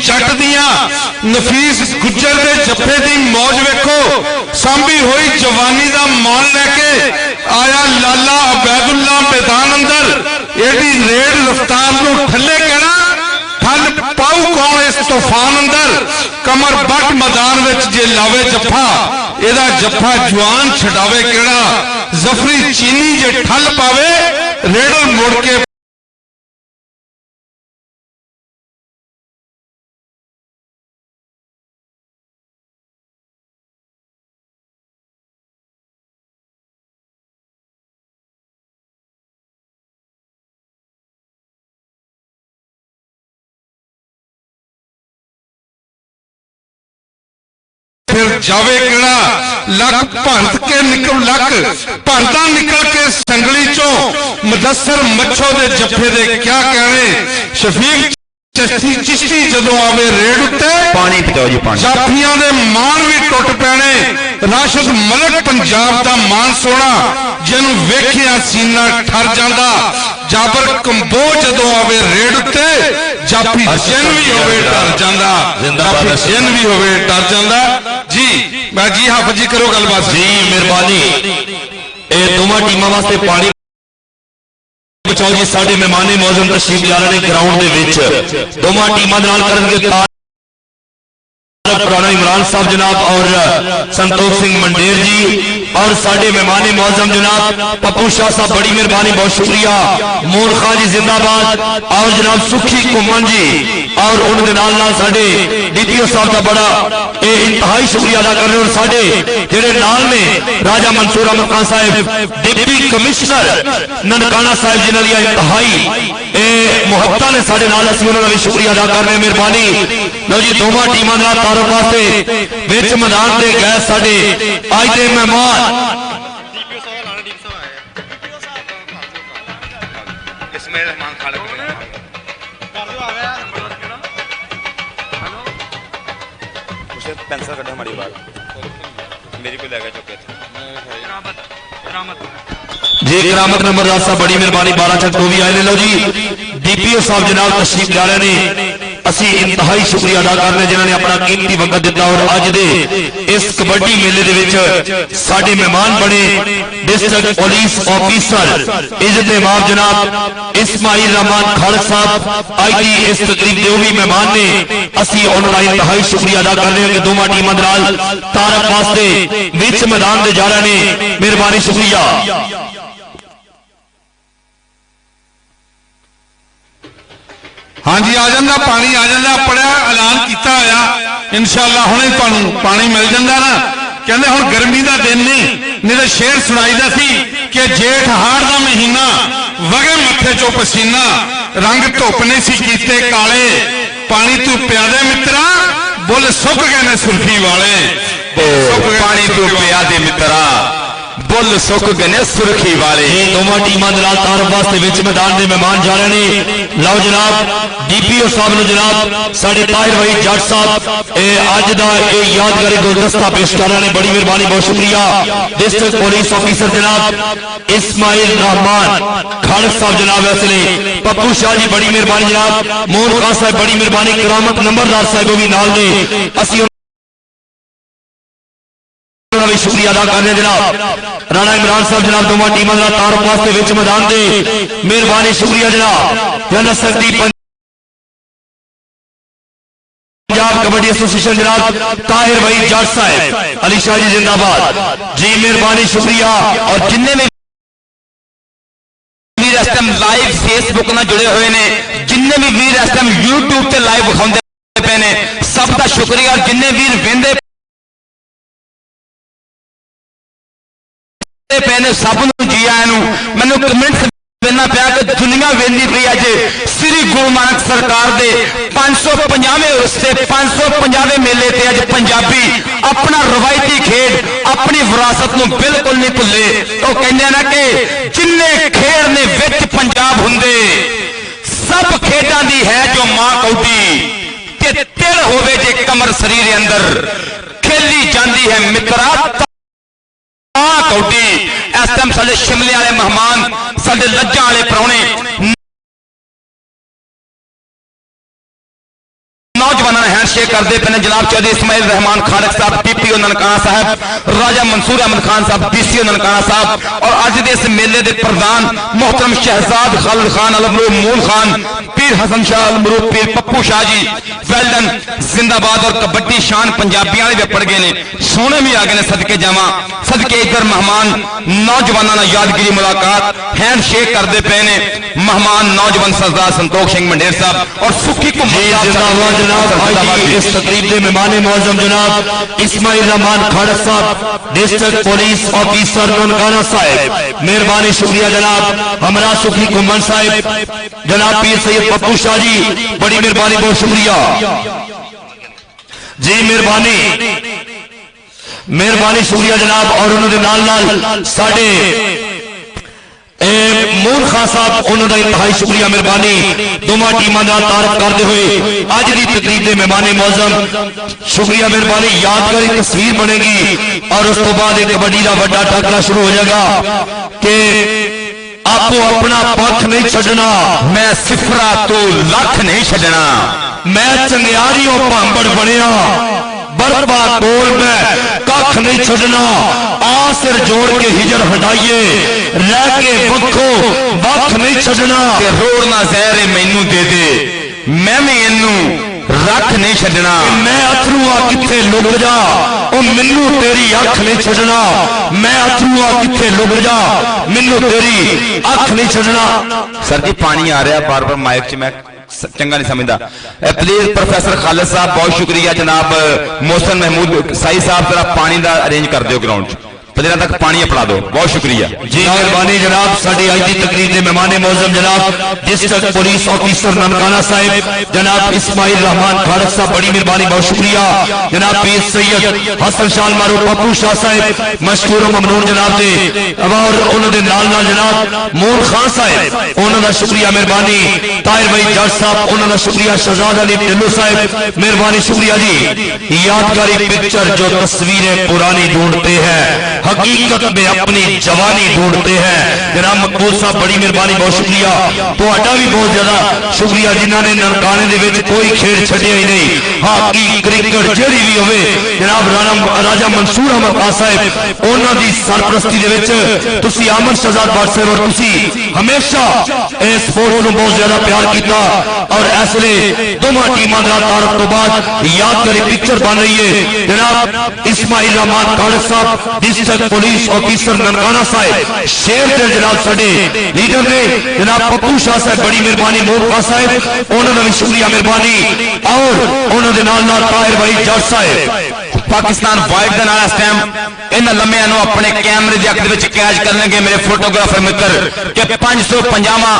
जट दियां नफीस गुज्जर दे जफे दी मौज वेखो सांभी हुई जवानी दा मान लैके आया लाला अबैदुल्ला मैदान अंदर एडी रेड रफ्तार नूं ठल्ले कहना ठल पाऊ कौन इस तूफान अंदर कमर बट मैदान विच जे लावे जफा एदा जफा जवान छडावे केड़ा जफरी चीनी जे ठल पावे रेडल मुड़ के फिर जावे केड़ा लक भंत के निकल लक भंता निकल के संगली चो मुदस्सर मच्छो दे जफे दे क्या कहने शफीक चिश्ती जदों आवे रेड उत्ते पानी पिटाओ जी पानी जाफियां दे मान भी टुट पैने राशिद मलक पंजाब दा मान सोना जिन्हों वेखिया सीना ठर जांदा जाबर कंबो जदों आवे रेड उत्ते जाफी जिन भी होवे डर जांदा जाफी जिन भी होवे डर जांदा जी मैं जी हाफिज जी करो गलबात जी मेहरबानी ए दोवां टीमां वास्ते पानी बचाओ जी साडे मेहमाने मौजूद तशरीफ ला रहे ग्राउंड दे विच दोवां टीमां दे नाल करनगे पुराना इमरान साहब जनाब और संतोष सिंह मंडेर जी और साडे मेहमाने मौजूद जनाब पप्पू शाह साहब बड़ी मेहरबानी बहुत शुक्रिया मोर खान जी जिंदाबाद और जनाब सुखी घुमन जी और उनके नाल नाल साडे डीपीओ साहब का बड़ा इंतहाई शुक्रिया अदा कर रहे और साडे जेडे नाल ने राजा मंसूर अहमद खान साहब डिप्टी कमिश्नर ननकाना साहब जिन्हां दी इंतहाई मुहब्बत ने साडे नाल असीं उन्हां दा भी शुक्रिया अदा कर रहे मेहरबानी लो जी दोवां टीमां दा तारुफ वास्ते विच मैदान दे गए साडे अज दे मेहमान पेंसिल कड्ढो माड़ी बार मेरी कोई लगा चुके जी करामत नंबर साहब बड़ी मेहरबानी 12 चक तो भी आए लो जी डीपीओ साहब जनाब तशरीफ ला रहे ने असी इंतहाई शुक्रिया अदा करने जिन्होंने अपना कीमती वक्त दिता और अज दे इस कबड्डी मेले दे विच साडे मेहमान बने डिस्ट्रिक्ट पुलिस ऑफिसर इज्जत इमाम जनाब इस्माइल रहमान खालिद साहब अज की इस तकरीब के भी मेहमान ने असी उन्होंने इंतहाई शुक्रिया अदा कर रहे हैं कि दोवां टीमां दे नाल तारक वास्ते विच मैदान दे जा रहे ने मेहरबानी शुक्रिया हाँ जी आ जाता पानी आ जाता पढ़िया ऐलान किया होया इंशाअल्लाह हुणे तुहानूं पानी मिल जाता ना कहते हुण गर्मी का दिन नहीं तो शेर सुनाईदा सी कि जेठ हाड़ का महीना वगे मत्थे चो पसीना रंग धुप नहीं सी कीते काले पानी तू पिया दे मित्रा बुल सुक गए ने सुर्खी वाले पानी तू पिया दे मित्रा बुल सुक गए सुर्खी वाले दोवां टीमां दे नाल तारफ वास्ते विच मैदान दे मेहमान जा रहे ने लाओ जनाब डीपीओ साहब ने जनाब साडे ताहिर भाई जट साहब अज दा यादगारी गुलदस्ता पेश कर रहे हैं बड़ी मेहरबानी बहुत शुक्रिया डिस्ट्रिक्ट पुलिस ऑफिसर जनाब इस्माइल रहमान खालिद साहब जनाब इसलिए पप्पू शाह जी बड़ी मेहरबानी जनाब मोहन खान साहब बड़ी मेहरबानी करामत नंबरदार साहब भी नाल ने असी शुक्रिया अदा कर रहे जनाब राणा इमरान साहब जनाब दोवां टीमां दा तारुफ वास्ते विच मैदान दे मेहरबानी शुक्रिया जनाब जनरल सकती पंजाब कबड्डी एसोसिएशन जनाब ताहिर भाई जट साहब अली शाह जी जिंदाबाद जी मेहरबानी शुक्रिया और जिन्ने भी वीर इस टाइम लाइव फेसबुक नाल जुड़े हुए ने जिन्ने भी वीर इस टाइम यूट्यूब ते लाइव विखाउंदे पे ने सब दा शुक्रिया जिन्ने वीर वेंदे पैने सब जी आया मैनू कमेंट देना पाया कि दुनिया वेंदी पई अज श्री गुरु नानक सरकार दे 550वें उर्से 550वें मेले ते अज पंजाबी अपना रवायती खेड अपनी विरासत नूं बिल्कुल नहीं भुले तो कहंदे ना कि जिन्ने खेड ने विच पंजाब हुंदे सब खेडां दी है जो मां कौडी ते तिल होवे जे कमर शरीर अंदर खेली जांदी है मित्रा कौडी इस टाइम साडे शिमले वाले मेहमान साडे लज्जा वाले प्राहुणे नौजवान शेयर करते पे जनाब चौधरी इस्माइल रहमान खाड़क साहब PPO ननकाना साहब, राजा मंसूर अहमद खान साहब DCO ननकाना साहब और अज के इस मेले के प्रधान मोहतरम शहजाद खालिद खान अलमरूफ मूल खान, पीर हसन शाह अलमरूफ, पीर पप्पू शाह जी वेल्डन जिंदाबाद। और कबड्डी शान पंजाबियों भी पड़ गए ने, सोने भी आ गए सदके जावा सदके इधर मेहमान नौजवानों यादगिरी मुलाकात हैंड शेक करते पे ने मेहमान नौजवान सरदार संतोख सिंह मंडेर साहब और सुखी इस तकरीब के मेहमान मौजूद जनाब इस्माइल रहमान खाड़क साहब डिस्ट्रिक्ट पुलिस ऑफिसर ननकाना साहब, मेहरबानी शुक्रिया जनाब। हमरा सुखी कुमन साहब जनाब पीर सैयद पप्पू शाह जी, बड़ी मेहरबानी, बहुत शुक्रिया जी, मेहरबानी शुक्रिया जनाब। और उन्होंने नाल नाल साडे मूल खान साहब उन्होंने इंतहाई शुक्रिया मेहरबानी दोनों टीमों का तारफ करते हुए अज की तकरीब के मेहमान मौजम शुक्रिया मेहरबानी। यादगारी तस्वीर बनेगी और उस तो बाद एक कबड्डी का बड़ा टाकरा शुरू हो जाएगा कि आपको अपना पक्ष नहीं छड़ना, मैं सिफरा तो लख नहीं छड़ना, मैं चंगियारियों भांबड़ बनया बरबा कोल में कख नहीं छड़ना, आसिर जोड़ के हिजर हटाइए रह के वखो वख नहीं छड़ना, रोड़ना जहर मैनू दे दे मैं भी इनू रख नहीं छड़ना, मैं अथरूआ किथे लुक जा ओ मैनू तेरी अख नहीं छड़ना, मैं अथरूआ किथे लुक जा मैनू तेरी अख नहीं छड़ना। सर जी पानी आ रहा बार बार माइक च, मैं चंगा नहीं समझता। प्लीज प्रोफेसर खालिद साहब बहुत शुक्रिया जनाब मोहसन महमूद साई साहब जरा पानी का अरेंज कर दो ग्राउंड पदरा तक पानी अपना दो, बहुत शुक्रिया जी, मेहरबानी जनाब। साड़ी अज की तकरीर के मेहमान मौजूद जनाब डिस्ट्रिक्ट पुलिस ऑफिसर ननकाना साहब जनाब इस्माइल रहमान खाड़क साहब, बड़ी मेहरबानी, बहुत शुक्रिया जनाब। पीर सैयद हसन शाह मारूफ पप्पू शाह साहब मशकूर ममनून जनाब दे, और उन्होंने नाल नाल जनाब मूल खान साहब उन्होंने शुक्रिया मेहरबानी, ताहिर भाई जज साहब उन्होंने शुक्रिया, शहजाद अली टिल्लू साहब मेहरबानी शुक्रिया जी। यादगारी पिक्चर जो तस्वीरें पुरानी ढूंढते हैं हकीकत में अपनी जवानी ढूंढते हैं जनाब मकबूल साहब, बड़ी मेहरबानी, बहुत शुक्रिया। तो भी बहुत ज्यादा शुक्रिया जिन्होंने ननकाने दे विच कोई खेल छड्डिया ही नहीं, हाकी क्रिकेट जेड़ी भी होवे जनाब राजा मंसूर अहमद खान साहब उन्हां दी सरपरस्ती दे विच तुसी आमन शहजाद बाद साहब और तुसी हमेशा इस स्पोर्ट्स नूं बहुत ज्यादा प्यार किया और इसलिए दोनों टीमां दा तारफ तो बाद यादगारी पिक्चर बन रही है जनाब इस्माइल रहमान खाड़क साहब डिस्ट्रिक्ट पुलिस ऑफिसर ननकाना साहब, शेर दे जनाब साडे लीडर ने जनाब पप्पू शाह साहब, बड़ी मेहरबानी मूल खान साहब उन्होंने भी शुक्रिया मेहरबानी, और उन्होंने नाल नाल ताहिर भाई जज साहब पाकिस्तान वाइड के नाल इस टाइम इन लम्बिया अपने कैमरे की अख कैच करने मेरे फोटोग्राफर मित्र कि 550वां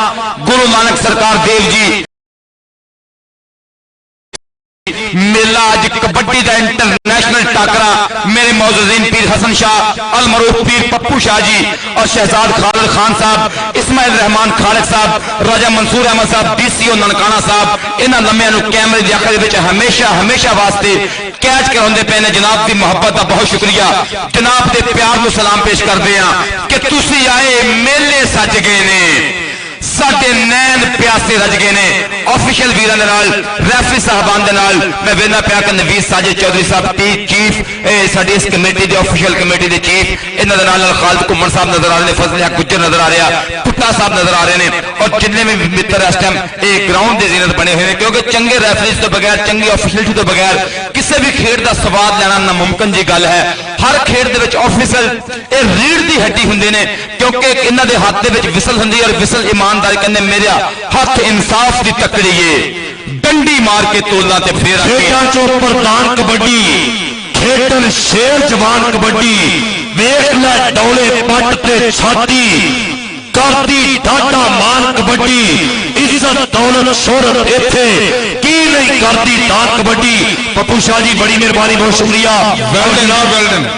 गुरु नानक सरकार देव जी मेला अज कबड्डी का इंटरनेशनल टाकरा मेरे मौजूदीन पीर हसन शाह अलमरूफ, पीर पप्पू शाह जी और शहजाद खालिद खान साहब, इस्माइल रहमान खाड़क साहब, राजा मंसूर अहमद साहब DCO ननकाना साहब इन्होंने लम्बिया कैमरे की अख हमेशा हमेशा वास्ते कैच कराते पे ने। जनाब की मुहब्बत का बहुत शुक्रिया, जनाब के प्यार को सलाम पेश करते हैं कि तुसी आए मेले सज गए ने, साडे नैन प्यासे रज गए ने। ऑफिशियल वीरां दे नाल रेफरी साहबान दे नाल मैं वेखना पिया कि नवीद साजिद चौधरी साहब चीफ साडी इस committee the official committee they chief इन्हां दे नाल खालिद घुम्मन साहब नजर आ रहे हैं, फजल हक गुज्जर नजर आ रहा, पुट्टा साहब नजर आ रहे हैं और जिन्ने भी मित्र इस टाइम एक ग्राउंड की जीनत बने हुए हैं क्योंकि चंगे रेफरीज तो बगैर चंगी ऑफिशियलिटी तो बगैर किसी भी खेड का स्वाद लेना नामुमकिन जी गल है। हर खेड दे विच ऑफिसर ये रीढ़ की हड्डी हुंदे ने क्योंकि इन्हां दे हाथ दे विच विसल हुंदी और विसल ईमानदारी कहंदे मेरा हाथ इंसाफ की तकड़ी है, डंडी मार के तोला ते फेर खेडां चों प्रधान कबड्डी खेडन शेर जवान कबड्डी वेख लै डौले पट ते छाती करती डाटा मान कबड्डी इज्जत दौलत शोहरत इत्थे की नहीं करती दान कबड्डी। पप्पू शाह जी बड़ी मेहरबानी, बहुत शुक्रिया। वेल्डन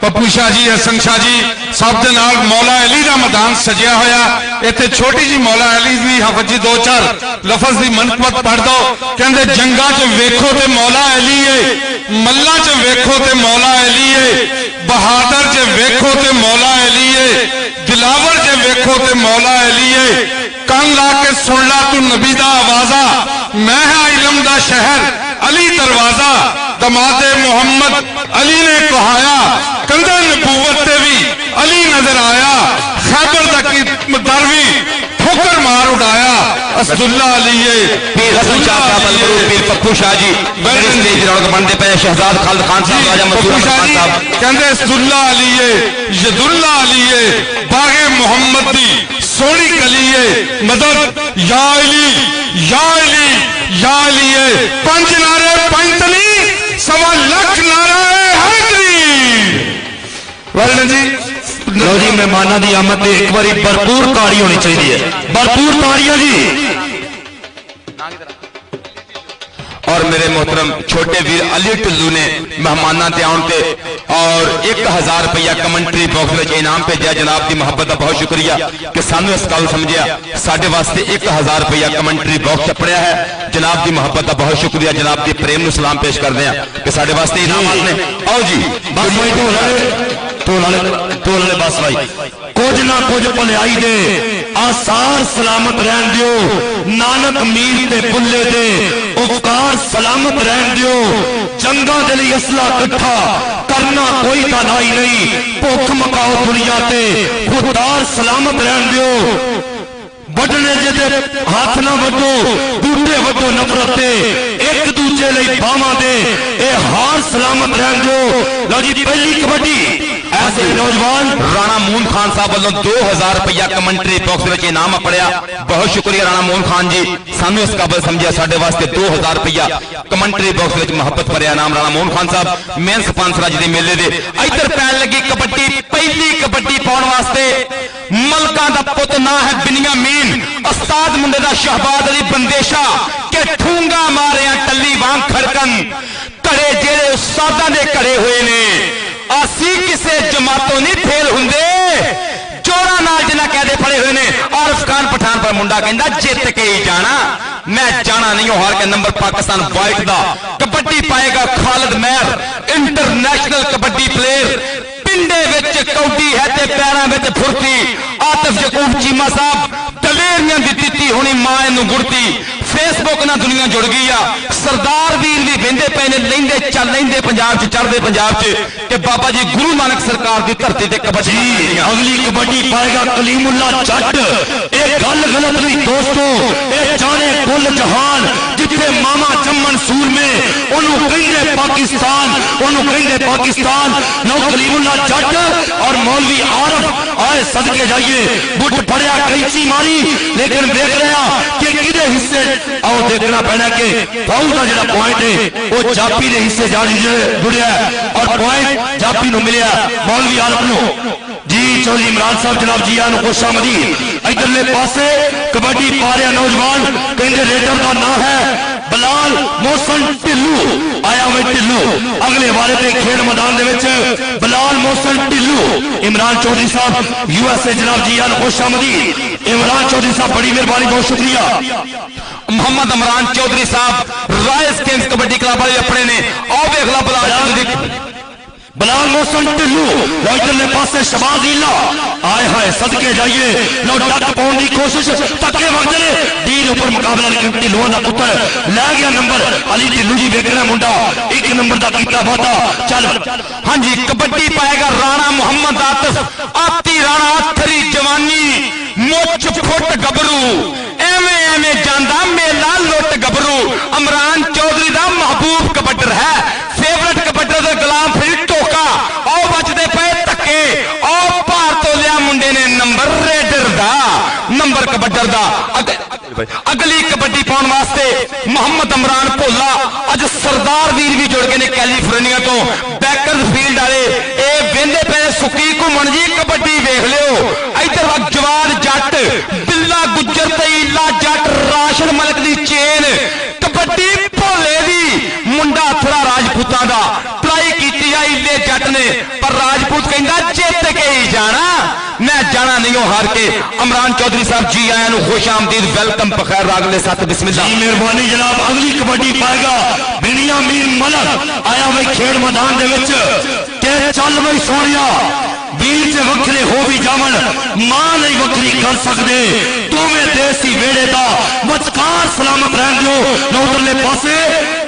पप्पू शाह जी हसन शाह जी सब दे नाल मौला अली का मैदान सजिया होया। इत्थे छोटी जी मौला अली दी हफज जी 2-4 लफज की मनकबत पढ़ दो। कहंदे जंगा च वेखो ते मौला अली है, मल्ला च वेखो ते मौला अली है, बहादुर च वेखो ते मौला अली है, दिलावर च वेखो ते मौला अली है। कान ला के सुन ला तू नबी दा आवाजा, मैं है इलम दा शहर अली दरवाजा दमादे मोहम्मद अली ने कहाया कंधे नबूवत ते भी अली नजर आया खैबर दा दर भी ठोकर मार उड़ाया असदुल्ला अली पीर हसन शाह साहब अलमरूफ पीर पप्पू शाह जी मेरे स्टेज रौनक बनते पे शहजाद खालिद खान साहब राजा मंसूर खान साहब कहंदे असदुल्ला अली यदुल्ला अली बागे मोहम्मद दी सोनी गली मदद या अली या अली या अली पंज नारे पंज तनी सवा लख नारा हैदरी वर्णन जी लो जी मेहमानों की आमद से एक बार भरपूर ताड़ी होनी चाहिए, भरपूर ताड़ियां जी। और मेरे मोहतरम छोटे वीर अली टिल्लू ने मेहमाना ते आउण ते और 1000 रुपया कमेंट्री बॉक्स में इनाम भेजा। जनाब की मोहब्बत का बहुत शुक्रिया कि सानू इस गल समझिया, साडे वास्ते 1000 रुपया कमेंट्री बॉक्स चपड़िया है। जनाब की मोहब्बत का बहुत शुक्रिया, जनाब की प्रेम नूं सलाम पेश करते हैं कि साडे वास्ते इनाम ने। आओ जी बस तोले बस भाई कुछ ना कुछ भलाई दे आसार सलामत रहन दियो, नानक मीर ते बुल्ले दे उपकार सलामत रहन दियो। जंगा दे लई असला इकट्ठा करना कोई तनाई नहीं, भुख मकाओ दुनिया ते खुदार सलामत रहन दियो। बटने जिदे हाथ ना वड्डो, बूटे वड्डो नफरत ते, एक दूजे लई बावां दे ए हार सलामत रहन दियो। लो जी पहली कबड्डी ऐसे नौजवान राणा मून खान साहब वालों 2000 रुपया कमेंट्री बॉक्स में इनाम अपड़िया। बहुत शुक्रिया राणा मून खान जी, सानू इस काबिल समझिया, साडे वास्ते 2000 रुपया कमेंट्री बॉक्स में मोहब्बत भरिया नाम राणा मून खान साहब मेन स्पॉन्सर अज दे मेले दे। इधर पैन लगी कबड्डी, पहली कबड्डी पाउण वास्ते मलका दा पुत ना है बिनियामीन, उस्ताद मुंडे दा शहबाज अली बंदेशा के ठूंगा मारिया टल्ली वांग खड़कन घड़े जेड़े उस्तादां दे घड़े हुए ने। असी किसे जमातों नहीं फेल हुंदे, जोड़ा नाल जिन्ना कहदे फड़े हुए ने। आरिफ खान पठान पर मुंडा कहंदा जित के ही जाना, मैं जाना नहीं हूं। हार के नंबर पाकिस्तान वाइट दा कबड्डी पाएगा खालिद महर, इंटरनेशनल कबड्डी प्लेयर। पिंडे विच कौडी है ते पैरां विच फुर्ती। आतिफ यकूब चीमा साहब दलेरियां दी दित्ती होनी मां इनू गुड़ती। फेसबुक ना दुनिया जुड़ गई आ। सरदार वीर भी वेंदे पे ने लेंदे चल लेंदे पंजाब च चढ़दे पंजाब च कि बाबा जी गुरु नानक सरकार की धरती ते कबड्डी। अगली कबड्डी पाएगा कलीमुल्ला जट। एक गल गलत नहीं दोस्तों, ए जाने कुल जहान जिथे मामा चमन सूर में ओनू कहंदे पाकिस्तान, ओनू कहंदे पाकिस्तान। नो कलीमुल्ला जट और मौलवी आरफ आए सदके जाइए, बुट फड़िया कैंची मारी, लेकिन देख रहा कि किदे हिस्से आओ देखना पैना कि फाउल का जो पॉइंट है वो जापी के हिस्से जुड़िया और पॉइंट जापी को मिलिया मौलवी आलम नो। जी चौधरी इमरान साहब जनाब जी आन खुशामदी। इधरले पासे कबड्डी पा रहा नौजवान, कहते रेडर का नाम है बिलाल मोहसन ढिल्लू। आया वे ढिल्लू अगले वाले पे खेल मैदान दे विच बिलाल मोहसन ढिल्लू। इमरान चौधरी साहब यूएसए जनाब जी आन खुशामदी। इमरान चौधरी साहब बड़ी मेहरबानी, बहुत शुक्रिया। मोहम्मद इमरान चौधरी साहब रॉयल्स किंग्स कबड्डी क्लब वाले अपने ने। आओ देख ला बिलाल मोहसन ढिल्लू। इधरले पासे शबाज इला आए हाय सदके जाइए। लो डक पाने की कोशिश तके वक्त ने डील ऊपर मुकाबला ढिल्लू का पुत्र लै गया नंबर। अली ढिल्लू जी वेख रहा मुंडा 1 नंबर का कीता वादा। चल हाँ जी कबड्डी पाएगा राणा मोहम्मद आतिफ। आती राणा अथरी जवानी मुछ फुट गबरू, एवें एवें जांदा मेला लुट गबरू। इमरान चौधरी दा महबूब कबड्डर है, फेवरेट कबड्डर दे गुलाम फरीद टोका। आओ बचदे पे धक्के, आओ भार तो लिया मुंडे ने नंबर रेडर दा, नंबर कबड्डर दा। अगली कबड्डी पाने वास्ते मोहम्मद इमरान भोला। अज सरदार वीर भी जुड़ गए ने कैलीफोर्निया तो। बैकरफील्ड वाले ए वेंदे पे सुकी घूमन जी कबड्डी वेख लियो। इधर जवान जट बिल्ला गुज्जर ते इला जट राशन मलक दी चेन। कबड्डी भोले दी मुंडा थोड़ा राजपूतां दा पलाई कीती आई इले जट ने, पर राजपूत कहंदा जित के ही जाना, मैं जाना नहीं हूं हार के। इमरान चौधरी साहब जी आया नु खुश आमदीद, वेलकम बखैर अगले साथ बिस्मिल्लाह। मेहरबानी जनाब। अगली कबड्डी पाएगा बिनियामीन मलक। आया भाई खेल मैदान दे विच के चल भाई सोनिया वीर च वखरे हो भी जावन मां नहीं वखरी कर सकते तुम्हें देसी वेड़े का मचकार सलामत रहन दो न उधरले पासे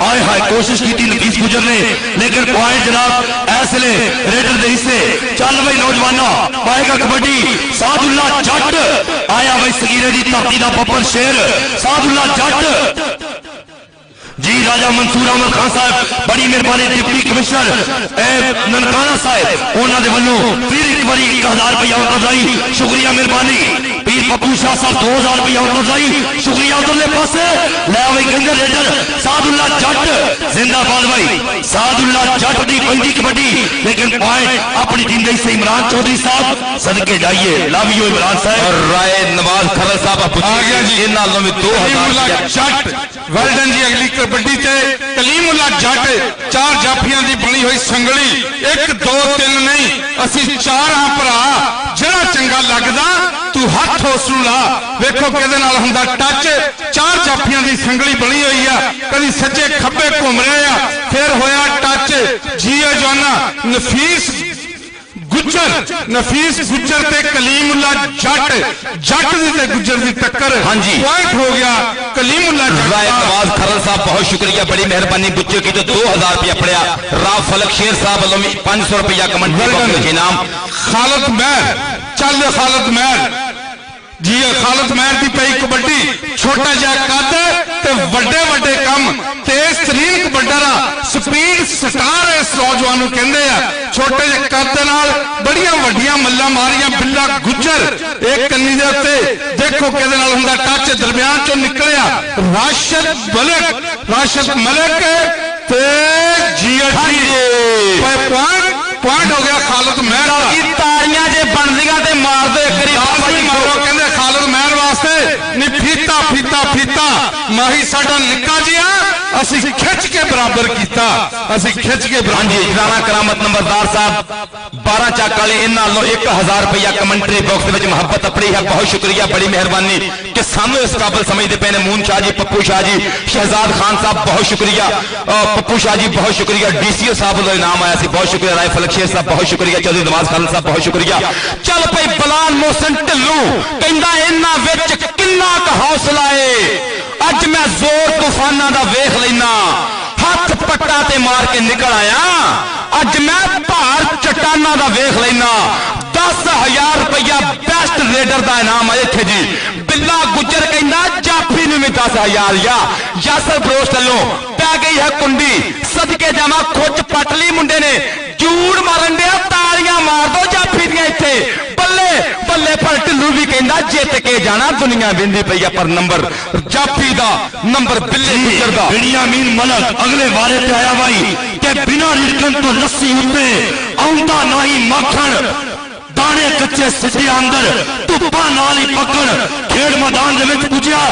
आए हाय कोशिश की थी नफीस गुजर ने लेकिन पॉइंट जनाब ऐसले रेडर दे हिस्से चल भाई नौजवाना पाएगा कबड्डी सादुल्ला जट आया भाई सगीरे दी धरती दा बब्बर शेर सादुल्ला जट जी राजा मंसूर अहमद खान साहब बड़ी मेहरबानी डिप्टी कमिश्नर ननकाना साहब उन्होंने वालों फिर एक बार 1000 रुपया उतरदाई शुक्रिया मेहरबानी पीर पप्पू शाह साहब 2000 रुपया उतरदाई शुक्रिया उधरले पासे ले भाई गंगर रेडर सादुल्ला जट जिंदाबाद भाई सादुल्ला जट दी पंजी कबड्डी लेकिन पॉइंट अपनी टीम दे से इमरान चौधरी साहब सदके जाइए लव यू इमरान साहब और राय नवाज खरल साहब आ गया जी इन नालों में 2000 जट वेल्डन जी अगली कबड्डी ते कलीमुल्ला जट चार जाफियां दी बनी हुई संगली 1 2 3 नहीं असी 4 हां भरा जेड़ा चंगा लगदा तू हथ उसनू ला वेखो किहदे नाल हुंदा टच चार जाफियां दी संगली बनी हुई आ कदी सज्जे खब्बे घूम रहे आ फिर होया टच जीए जाना नफीस गुज्जर ते कलीमुल्ला जट दी ते गुज्जर दी टक्कर हाँ जी पॉइंट हो गया कलीमुल्ला राय नवाज खरल साहब बहुत शुक्रिया बड़ी मेहरबानी गुज्जर की तो 2000 रुपया पड़िया राव फलक शेर साहब वालों 500 रुपया कमेंट के नाम खालद महर चल खालद महर जी खालद महर की पई कबड्डी छोटा जा कद ते वड्डे वड्डे कम तेज तरीन कबड्डर स्पीड स्टार इस नौजवान कहते हैं छोटे जे कद नाल बड़िया वड्डियां मल्ला मारियां बिल्ला गुज्जर एक कन्नी दे उत्ते देखो किहदे नाल हुंदा टच दरमियान चों निकलिया राशिद मलिक ते जीएटी पॉइंट हो गया खालद महर की तारियां जे बनदियां ते मार दो एक करी मारो कहंदे खालद महर वास्ते नी फीता माही साडा निक्का जिहा असी खिच के बराबर कीता असी खिच के हाँ जी राणा करामत नंबरदार साहब 12 चक वाले इन नालों 1000 रुपया कमेंट्री बॉक्स में मुहब्बत अपनी है बहुत शुक्रिया बड़ी मेहरबानी कि सानू इस काबिल समझते पे ने मून शाह जी पप्पू शाह जी शहजाद खान साहब बहुत शुक्रिया पप्पू शाह जी बहुत शुक्रिया डीसीओ साहब का इनाम आया बहुत शुक्रिया राय फलक शेर साहब बहुत शुक्रिया चौधरी नवाज खान साहब बहुत शुक्रिया चल भाई बलाल मोहसन ढिल्लू कहंदा इन्हां विच किन्ना क हौसला है अज मैं जोर तूफाना दा वेख लेना हाथ पट्टा ते मार के निकल आया अज मैं भार चट्टाना दा वेख लेना 10,000 रुपया बेस्ट रेडर दा इनाम है इत्थे जी बिल्ला गुज्जर कहंदा जाफी नूं भी 10,000 या यासर बरोश चलो पै गई है कुंडी सदके जावा खुच पटली मुंडे ने जूड़ मारन दिया तालियां मार दो जाफी दियां इत्थे बल्ले बल्ले पर ढिल्लू भी कहंदा जित के जाना दुनिया वेंदी पई पर नंबर जाफी दा नंबर बिल्ले गुज्जर दा बिनियामीन मलक अगले वारे पे आया भाई के बिना रिटन तो लस्सी उत्ते आउंदा नहीं मक्खन दाने कच्चे सिद्धे अंदर धुप्पा नाल ही पकड़ खेड मैदान दे विच पुज्या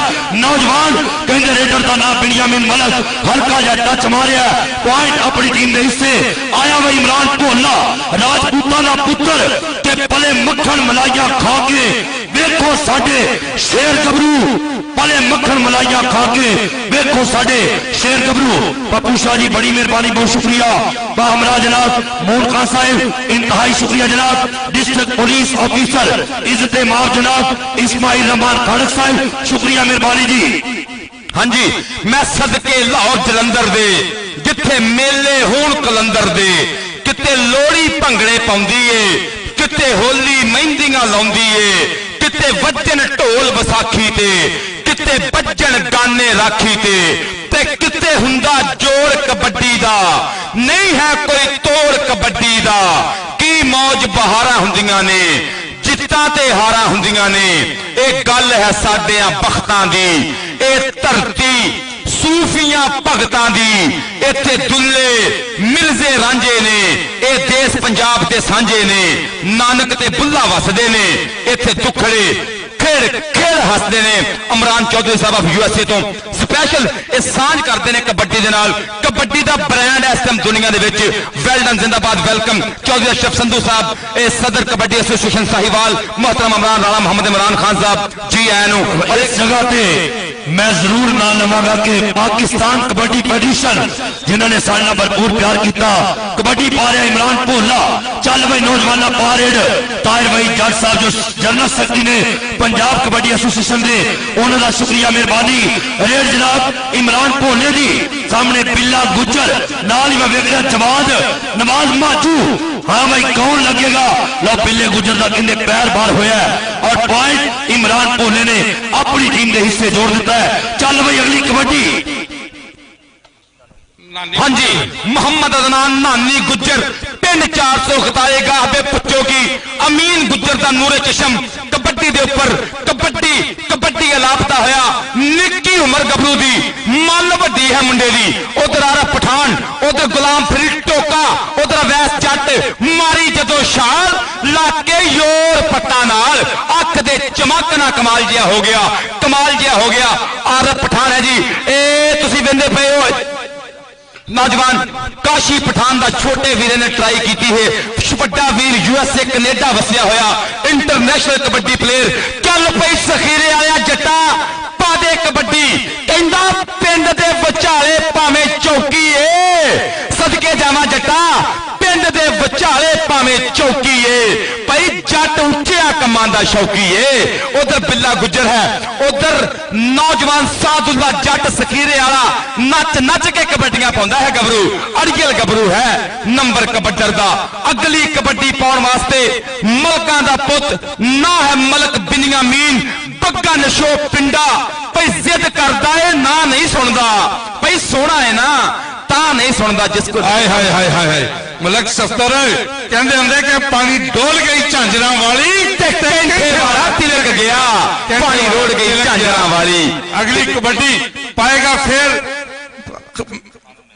नौजवान कहंदे रेडर दा नाम बिनियामीन मलक हल्का जा टच मारिया पॉइंट अपनी टीम दे हिस्से आया वा इमरान भोला राजपूतां दा पुत्र ते पले मक्खन मलाइया खा के देखो साडे शेर गबरू पले मक्खन मलाइया खा के देखो साडे शेर गबरू पप्पू शाह जी बड़ी मेहरबानी बहुत शुक्रिया हमरा जनाब मून खान साहब इंतहाई शुक्रिया जनाब डिस्ट्रिक्ट पुलिस ऑफिसर इज्जत माफ जनाब इस्माइल रहमान खानक साहब शुक्रिया मेहरबानी जी हाँ जी मैं सदके लाहौर जलंधर दे जिथे मेले होण कलंदर दे किते लोहड़ी भंगड़े पाउंदी है किते होली मेहंदियां लाउंदी है किते वजन ढोल विसाखी ते किते बजन गाने राखी ते किते हुंदा जोड़ कबड्डी दा नहीं है कोई तोड़ कबड्डी दा की मौज बहारा हुंदियां ने जित्तां ते हारां हुंदियां ने एक गल है साडियां बख्तां दी ए धरती सूफियां भगतां दी इत्थे दुल्ले मिर्जे रांझे ने ए देश पंजाब दे सांझे ने नानक ते बुल्ला वसदे ने इत्थे दुखड़े खेड़ खेड़ हसदे ने इमरान चौधरी साहब यूएसए तो स्पेशल ए सांझ करते ने कबड्डी दे नाल कबड्डी दा ब्रांड इस टाइम दुनिया दे विच वेलडन जिंदाबाद वेलकम चौधरी अशरफ संधू साहब ए सदर कबड्डी एसोसिएशन साहिवाल मोहतरम इमरान राणा मोहम्मद इमरान खान साहब जी आया नु और एक जगह पे मैं जरूर ना लवांगा कि पाकिस्तान कबड्डी फेडरेशन जिन्होंने साडा भरपूर प्यार किया, कबड्डी पा रहा इमरान भोला, चल भाई नौजवाना पा रेड ताहिर भाई जट साहब जो जनरल सेक्रेटरी ने पंजाब कबड्डी एसोसिएशन दे, उन्होंने शुक्रिया मेहरबानी। रेड जनाब इमरान भोले दी सामने बिल्ला गुजर नाल ही मैं वेखिया जवाद नवाज माजू। हाँ भाई कौन लगेगा, लो बिल्ले गुजर का कहते पैर बाहर होया और पॉइंट इमरान भोले ने अपनी टीम के हिस्से जोड़ दिता है। चल भाई अगली कबड्डी। हाँ जी, मोहम्मद अदनान नानी गुज्जर पिंड 400 खताएगा अबे पुच्चो की अमीन गुज्जर का नूरे चशम कबड्डी के उपर कबड्डी लापता होया निक्की उमर गबरू दी मल वड्डी है मुंडे दी। उधर आरा पठान, उधर गुलाम फरीद टोका, उधर वैस जट मारी जदों शाल लाके योर पट्टा नाल अख दे चमकना कमाल जिहा हो गया। आरा पठान है जी, ए तुसी वेंदे पे हो नौजवान काशी पठान का छोटे वीर ने ट्राई की है, बड़ा वीर यूएसए कनेडा वसिया होया इंटरनेशनल कबड्डी प्लेयर। चल पई सखीरे आया जट्टा पा दे कबड्डी, कहंदा पिंड दे विचाले भावें चौकी है, सदके जावा जट्टा पिंड दे विचाले भावें चौकी है। भाई जट उच्चिया कमां दा शौकी है। उधर बिल्ला गुजर है, उधर नौजवान सादुल्ला जट सखीरे वाला नच के कबड्डियां पाउंदा है गबरू, अड़ियल गबरू है नंबर कबड्डर दा। अगली कबड्डी पाउण वास्ते मलकां दा पुत ना है मलक बिनियामीन बग्गा नशो पिंडा। भाई जिद करदा है ना नहीं सुनदा, भाई सोना है ना ता नहीं सुनदा जिसको। हाय हाय हाय हाय हाय मलक सफ्तर कहते होंगे कि पानी डोल गई झांझरा वाली तिलक गया, पानी रोड़ गई झांझरा वाली। अगली कबड्डी पाएगा फिर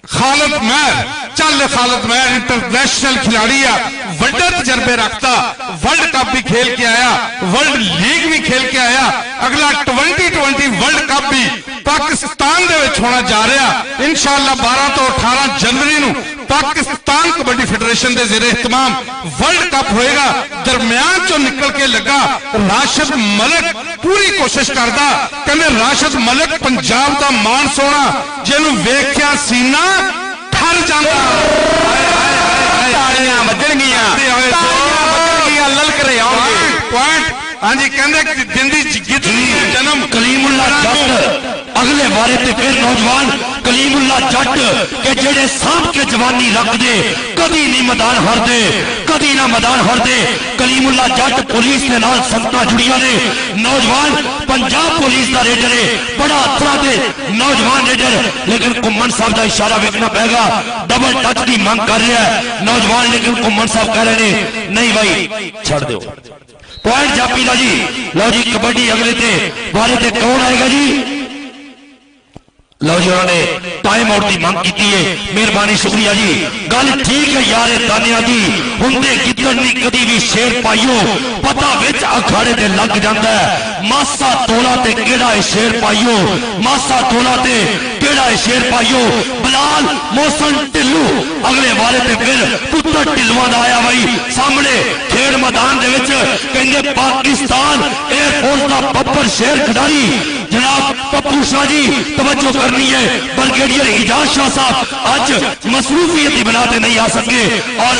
खालिद महर। चल खालिद महर इंटरनेशनल खिलाड़ी है, बड़े तजर्बे रखता, वर्ल्ड कप भी खेल के आया, वर्ल्ड लीग भी खेल के आया। अगला 2020 वर्ल्ड कप भी पाकिस्तान दे विच होना जा रहा इंशाअल्लाह 12 तो 18 जनवरी नूं पाकिस्तान कबड्डी फेडरेशन के जेरे इहतमाम वर्ल्ड कप होएगा। दरम्यान चो निकल के लगा राशिद मलिक, पूरी कोशिश करता, कहते राशिद मलिक पंजाब का मान सोना, जिन्हों वेख्या सीना ठर जाता। तालियां बजणगियां, ललकरे आउणगे। पॉइंट हाँ जी, कहते जिंदी जितनी जन्म कलीमुल्ला जट अगले बारे ते फिर नौजवान कलीमुल्ला जट के जेड़े सांभ के जवानी रख दे कदी नहीं मैदान हर दे, कदी ना मैदान हर दे। कलीमुल्ला जट पुलिस के नाल संगतां जुड़ियां ने, नौजवान पंजाब पुलिस का रेडर है, बड़ा अथरा दे नौजवान रेडर। लेकिन घुम्मन साहब का इशारा वेखना पेगा, डबल टच की मांग कर रहा है नौजवान, लेकिन घुम्मन साहब कह रहे हैं नहीं भाई छड़ दो। पॉइंट जापी दा जी। लो जी कबड्डी अगले ते बारे ते कौन आएगा जी? लो जी उन्होंने टाइम आउट की मांग की है, मेहरबानी शुक्रिया जी। गल ठीक है यार दानिया जी, हुंदे गिद्दड़ नहीं कदी भी शेर पाइयो, पता विच अखाड़े ते लग जाता है। मासा तोला ते केड़ा है शेर पाइयो, मासा तोला ते केड़ा है शेर पाइयो। बिलाल मोहसन ढिल्लू अगले बारे ते फिर पुत्र ढिल्लुआं दा आया भाई सामने खेड मैदान दे विच, कहंदे पाकिस्तान एयरफोर्स का बब्बर शेर खिडारी जनाब पप्पू शाह जी तवज्जो करनी है। ब्रिगेडियर इजाज शाह साहब आज मसरूफियत की बना नहीं आ सके और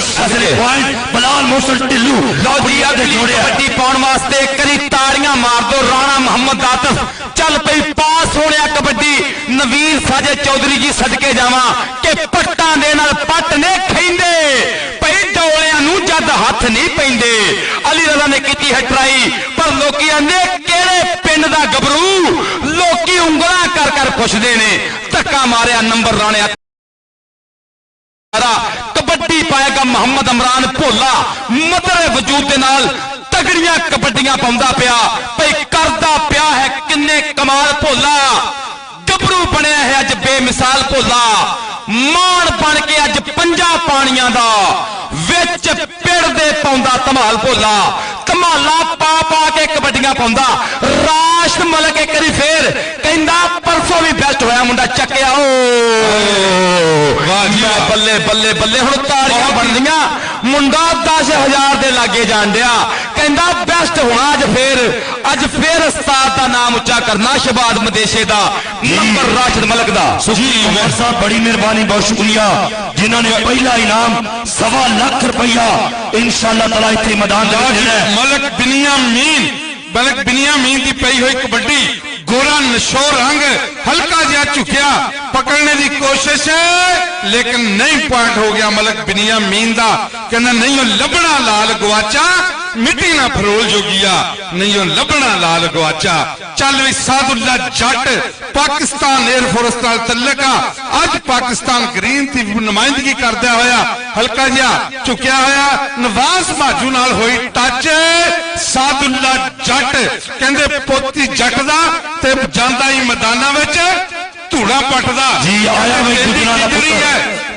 पॉइंट बिलाल मोहसन ढिल्लू कबड्डी पाउण वास्ते करी ताड़ियां मार दो। राणा मोहम्मद आतिफ चल पई पास होने कबड्डी। नवीर साजे चौधरी जी सदके जावा कि पट्टां दे नाल पट ने खैंदे पई डोलियां नूं जद हथ नहीं पैंदे। अली रजा ने की है ट्राई पर लोकी आंदे केड़े पिंड दा गबरू, लोकी उंगलां कर कर पुछदे ने। धक्का मारिया नंबर राणे कबड्डी पाएगा मोहम्मद इमरान भोला, मदरे वजूद के नाल तगड़ियां कबड्डियां पाउंदा पिया, भाई करदा पिया है किन्ने कमाल। भोला गबरू बनया है अज बेमिसाल, भोला मान बन के अज 5 पानियां दा विच पिड़ दे पाउंदा धमाल। भोला धमाला पा पा के कबड्डियां पाउंदा। राश मलक एक बारी फिर कहंदा परसों भी बेस्ट होया मुंडा चक्या। ओ बल्ले बल्ले बल्ले हुण ताड़ियां बनदियां, मुंडा 10,000 दे लागे जान दिया कहंदा बेस्ट होना अज फिर उस्ताद का नाम उच्चा करना शहबाज मदेशे का नंबर राशिद मलक का सुखी उमर साहब बड़ी मेहरबानी बहुत शुक्रिया जिन्होंने पहला इनाम ₹1.25 लाख इंशाअल्लाह ताला इत्थे मैदान दे विच देना है। मलक बिनियामीन की पई हुई कबड्डी गोरा नशो रंग हल्का जिहा झुकिया पकड़ने की कोशिश लेकिन नहीं पॉइंट हो गया मलक बिनियामीन दा कहना नहीं हो लभना लाल गवाचा मिट्टी ना फरोल जोगिया नहीं हो लभना लाल गवाचा चल भी सादुल्ला जट पाकिस्तान एयरफोर्स नाल तल्लका अज पाकिस्तान ग्रीन की नुमाइंदगी करदा होया हल्का जिहा झुकिया होया नवाज बाजू नाल होई टच सादुल्ला जट कहंदे पोती जट दा ते जांदा ही मैदाना विच धूड़ा पटदा जी आया भाई गुजरा दा पुत्र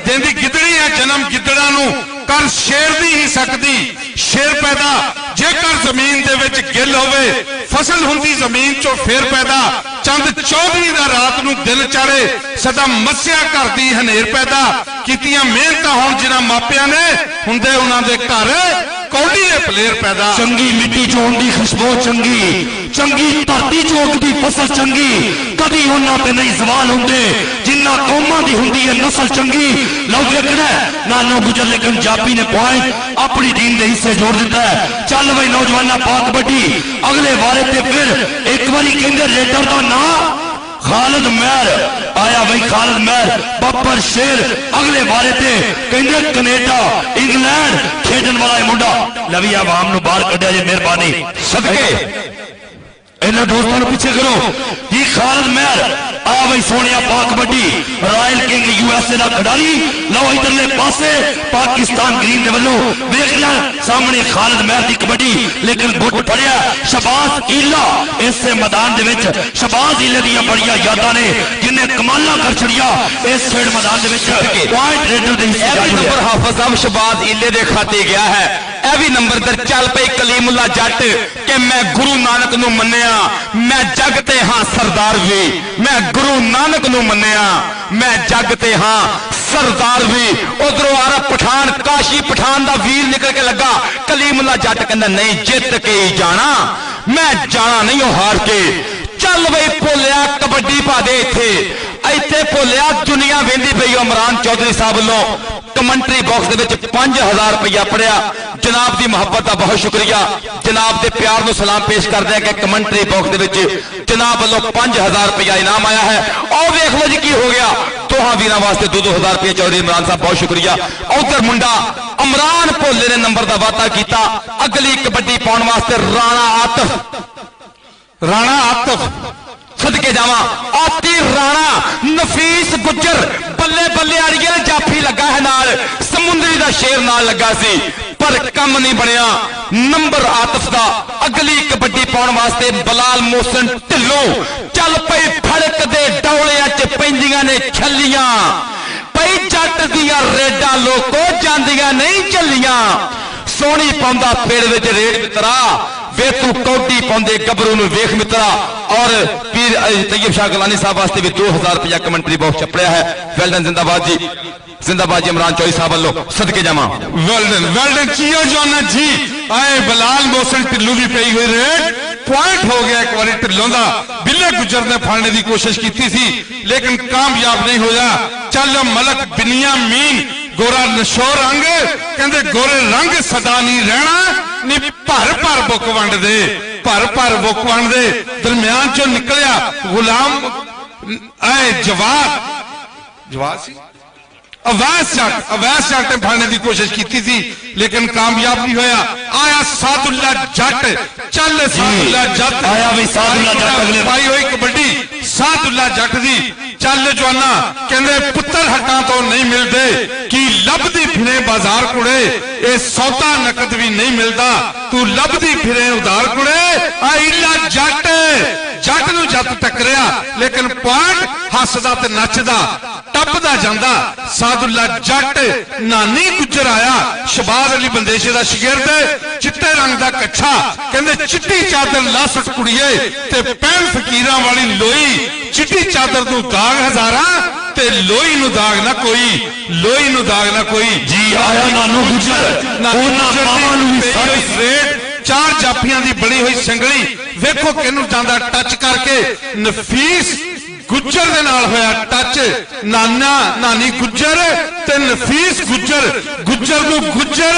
जिंदी गिदड़ी है जन्म गिदड़ा नूं कर शेर दी ही सकदी शेर पैदा जेकर जमीन दे विच गिल होवे फसल हुंदी जमीन चो फेर पैदा चंद चौधरी दा रात नूं दिल चढ़े सदा मस्या करदी हनेर पैदा कीतियां मेहनतां होण जिन्हां मापियां ने हुंदे उन्हां दे घर कौडी दे प्लेयर पैदा चंगी मिट्टी चों दी खुशबू चंगी धरती चों दी फसल चंगी कदी उन्हां ते नहीं सवाल हुंदे जिन्ना कौमां दी हुंदी है नस्ल चंगी लो देखना नानो गुजर लेकिन जापी ने पॉइंट अपनी टीम दे हिस्से जोड़ दिता है चल भाई नौजवाना पाक कबड्डी अगले वारे ते फिर एक बारी कहंदे रेडर दा ना खालिद महर आया भाई खालिद महर बब्बर शेर अगले बारे ते कहंदे कनेडा इंग्लैंड खेडन वाला मुंडा लवी आवाम नु बाहर कढिया जे मेहरबानी सदके इन्हां दोस्तां नु पीछे करो जी खालिद महर आ भाई सोनिया पाक कबड्डी रॉयल किंग यूएसए दा खिडारी लो इधरले पासे पाकिस्तान ग्रीन दे वल्लों देखना सामने खालिद महर दी कबड्डी लेकिन गुट फड़िया शहबाज ईला इस मैदान दे विच शहबाज ईले दी बड़िया यादां ने जिन्हें कमाला कर छड़िया इस खेड मैदान दे विच पॉइंट रेडर दे हिस्से नंबर हाफिज साहब शहबाज ईले दे खाते गया है यह भी नंबर दर चल पई कलीमुल्ला जट कि मैं गुरु नानक नू मन्निया मैं जग ते हां सरदार भी मैं गुरु नानक नू मन्निया मैं जग ते हां सरदार भी उधरों आ रहा पठान काशी पठान दा वीर निकल के लगा कलीमुल्ला जट कहंदा नहीं जित के ही जाना मैं जाना नहीं हो हार के चल बई भोलिया कबड्डी पा दे इत्थे भोलिया दुनिया वेंदी पई इमरान चौधरी साहब वालों कमेंटरी बॉक्स दे विच 5000 रुपया पड़िया जनाब की मुहब्बत का बहुत शुक्रिया जनाब के प्यार को सलाम पेश करते हैं कि कमेंटरी बॉक्स दे विच जनाब वालों 5000 रुपया इनाम आया है और देख लो जी की हो गया दोहां वीरां वास्ते 2-2000 रुपया चौधरी इमरान साहब बहुत शुक्रिया उधर मुंडा इमरान भोले ने नंबर का वादा किया अगली कबड्डी पाउण वास्ते राणा आतिफ सदके जावा आती राणा नफीस गुजर बल्ले बल्ले अड़ियल जाफी लगा है नाल समुंदरी दा शेर नाल लगा सी पर कम नहीं बनया नंबर आतिफ दा अगली कबड्डी पाउण वास्ते बलाल मोहसिन ढिल्लों चल पई फड़क दे डौलियां च पैंदियां ने छल्लियां पई जट दियां रेडा लोको जांदियां नहीं चलियां सोनी पाउंदा पेड़ विच रेड मित्रा वे तू कौडी पाउंदे गबरू नूं वेख मित्रा और पीर तैयब शाह गलानी साहब वास्ते भी 2000 रुपया कमेंटरी बॉक्स छपड़िया है वेल डन जिंदाबाद जी इमरान चौधरी साहब वालों सदके जावा वेल डन चियो जोना जी आए बलाल मोहसिन ढिल्लों भी पई हुई रेड पॉइंट हो गया एक बार ढिल्लों दा बिल्ले गुजर ने फाड़ने की कोशिश की थी लेकिन कामयाब नहीं होया चल मलक बिनियामीन गोरा नशो रंग कहंदे गोरे रंग सदा नहीं रहना नी भर बुक वंड दे भर बुक वंड दे दरम्यान चो निकलिया गुलाम जवाब सी अवैस जट ने फड़ने की कोशिश की थी लेकिन कामयाब नहीं होया आया सादुल्ला जट चल सादुल्ला जट आया भी सादुल्ला जट अगले पाई हुई कबड्डी सादुल्ला जट दी चल जवाना कहंदे पुत्र हटा तो नहीं मिलते कि लभदी फिरे बाजार कुड़े ये सौदा नकद भी नहीं मिलता तू लभदी फिरे उधार कुड़े आईला जट नूं जट टकरिया लेकिन पॉइंट हसदा ते नचदा टपदा जांदा सादुल्ला जट नानी गुजर आया शहबाज अली बंदेशे दा शागिर्द चिट्टे रंग दा कच्छा कहंदे चिट्टी चादर ला सुट कुड़िए ते पैन फकीरां वाली लोई चिट्टी चादर तू दाग हजारा ते लोही नूं दाग ना कोई, लोही नूं दाग ना कोई। जी आया नानू गुजर रेट 4 जाफियां दी बड़ी हुई संगली वेखो किनू जांदा टच करके नफीस गुज्जर दे नाल होया टच, नाना नानी गुज्जर ते नफीस गुज्जर, गुज्जर नूं गुज्जर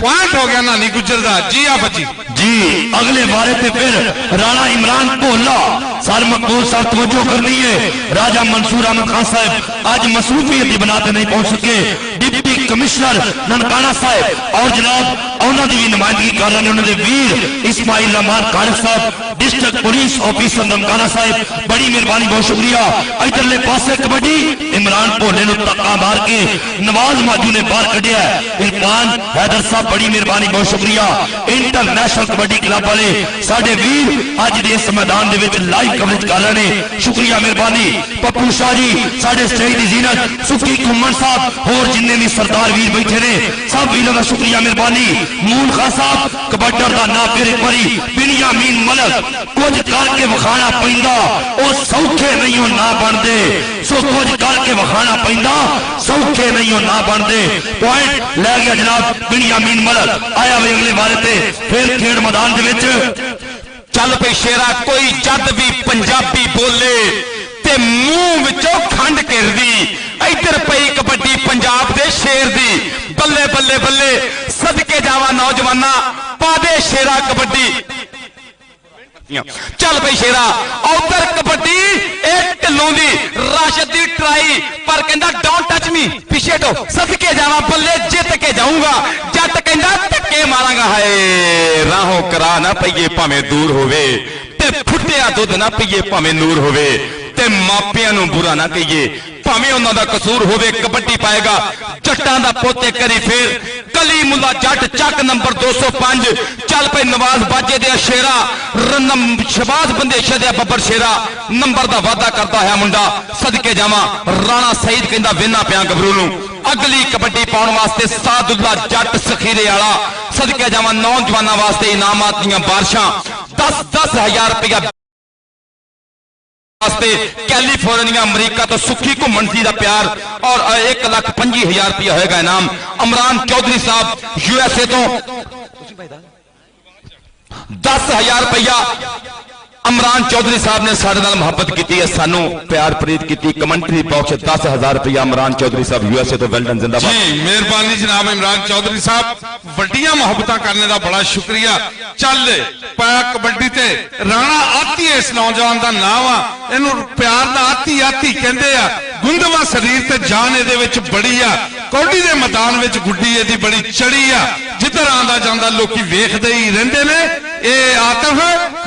पॉइंट हो गया नानी गुज्जर दा। जी आ बच्ची जी अगले बारे ते फिर राणा इमरान भोला सर मकबूल साहब तवज्जो करनी है। राजा मंसूर अहमद खान साहब आज मसरूफियत की बना ते नहीं पहुंच सके। डिप्टी कमिश्नर ननकाना साहब और जनाब उन्होंने भी नुमाइंदगी कर रहे हैं उन्होंने वीर इस्माइल रहमान खालिद साहब डिस्ट्रिक्ट पुलिस ऑफिसर ननकाना साहब बड़ी मेहरबानी बहुत शुक्रिया। इधरले पासे कबड्डी इमरान भोले नूं धक्का मार के नवाज माजू ने बाहर कढ़िया। इरफान हैदर साहब बड़ी मेहरबानी बहुत शुक्रिया। इंटरनेशनल कबड्डी क्लब वाले साडे वीर अज दे इस मैदान दे विच लाइव कवरेज कर रहे हैं, शुक्रिया मेहरबानी। पप्पू शाह जी साडे स्टेज दी जीनत, सुखी घुम्मन साहब होर जिन्ने भी सरदार वीर बैठे ने सब वीरों का शुक्रिया मेहरबानी। मून खान साहब कबड्डर का ना फिर एक बारी बिनियामीन मलक कुछ करके विखाना पैंदा ओ सौखे नहीं हो ना बनते, सो कुछ करके विखाना पैंदा सौखे नहीं हो ना बनते। पॉइंट लै गया जनाब बिनियामीन मलक। आया वे अगले बारे ते फिर खेड मैदान दे विच चल पे शेरा कोई जद भी पंजाबी बोले ते मुंह विचों खंड किरदी। इधर पई कबड्डी पंजाब दे शेर दी, बल्ले बल्ले बल्ले सदके जावा नौजवाना पा दे शेरा कबड्डी। चल पई शेरा उधर कबड्डी एक ढिलों दी राशिद दी ट्राई पर कहंदा डोंट टच मी, पीछे हटो सदके जावा बल्ले जित के जाऊंगा। जट कहंदा धक्के मारांगा, हाय राहों करा ना पईए भावें दूर होवे ते फुटिया दुध ना पईए भावें नूर होवे ते मापियां नूं बुरा ना कहिए भावें उन्हां दा कसूर होवे। कबड्डी पाएगा जट्टां दा पोते करी फेर कली मुला जट चक नंबर 205। चल पे नवाज बाजे दे शेरा शबाज बंदेशे दे बब्बर शेरा नंबर दा वादा करता है मुंडा। सदके जावा राणा सईद कहंदा वेना पिया गबरू नूं अगली कबड्डी पाउण वास्ते सादुल्ला जट सखीरे वाला। सदके जावा नौजवानां वास्ते इनामात दीयां बारिशां 10-10 हज़ार रुपया वास्ते कैलिफोर्निया अमरीका तो सुखी घुमन जी का प्यार और 1,25,000 रुपया होगा इनाम। अमरान चौधरी साहब यूएसए तो 10,000 रुपया अमरान चौधरी साहब ने साडे नाल मुहब्बत की है, सानू प्यार प्रीत की। कमेंट्री बॉक्स 10,000 रुपया अमरान चौधरी साहब यूएसए तो वेल डन जिंदाबाद। जी मेहरबानी जनाब इमरान चौधरी साहब वड्डियां मुहब्बतां करने का बड़ा शुक्रिया। चल पाया कबड्डी ते राणा आती है इस नौजवान का नाम आ, इनू प्यार ना आती आती कहंदे आ। गुंदवा शरीर ते जान इहदे विच बड़ी आ, कौडी दे मैदान विच गुड्डी इहदी बड़ी चढ़ी आ। जिधर आंदा जांदा लोकी वेखदे ही रहिंदे ने। ए आतफ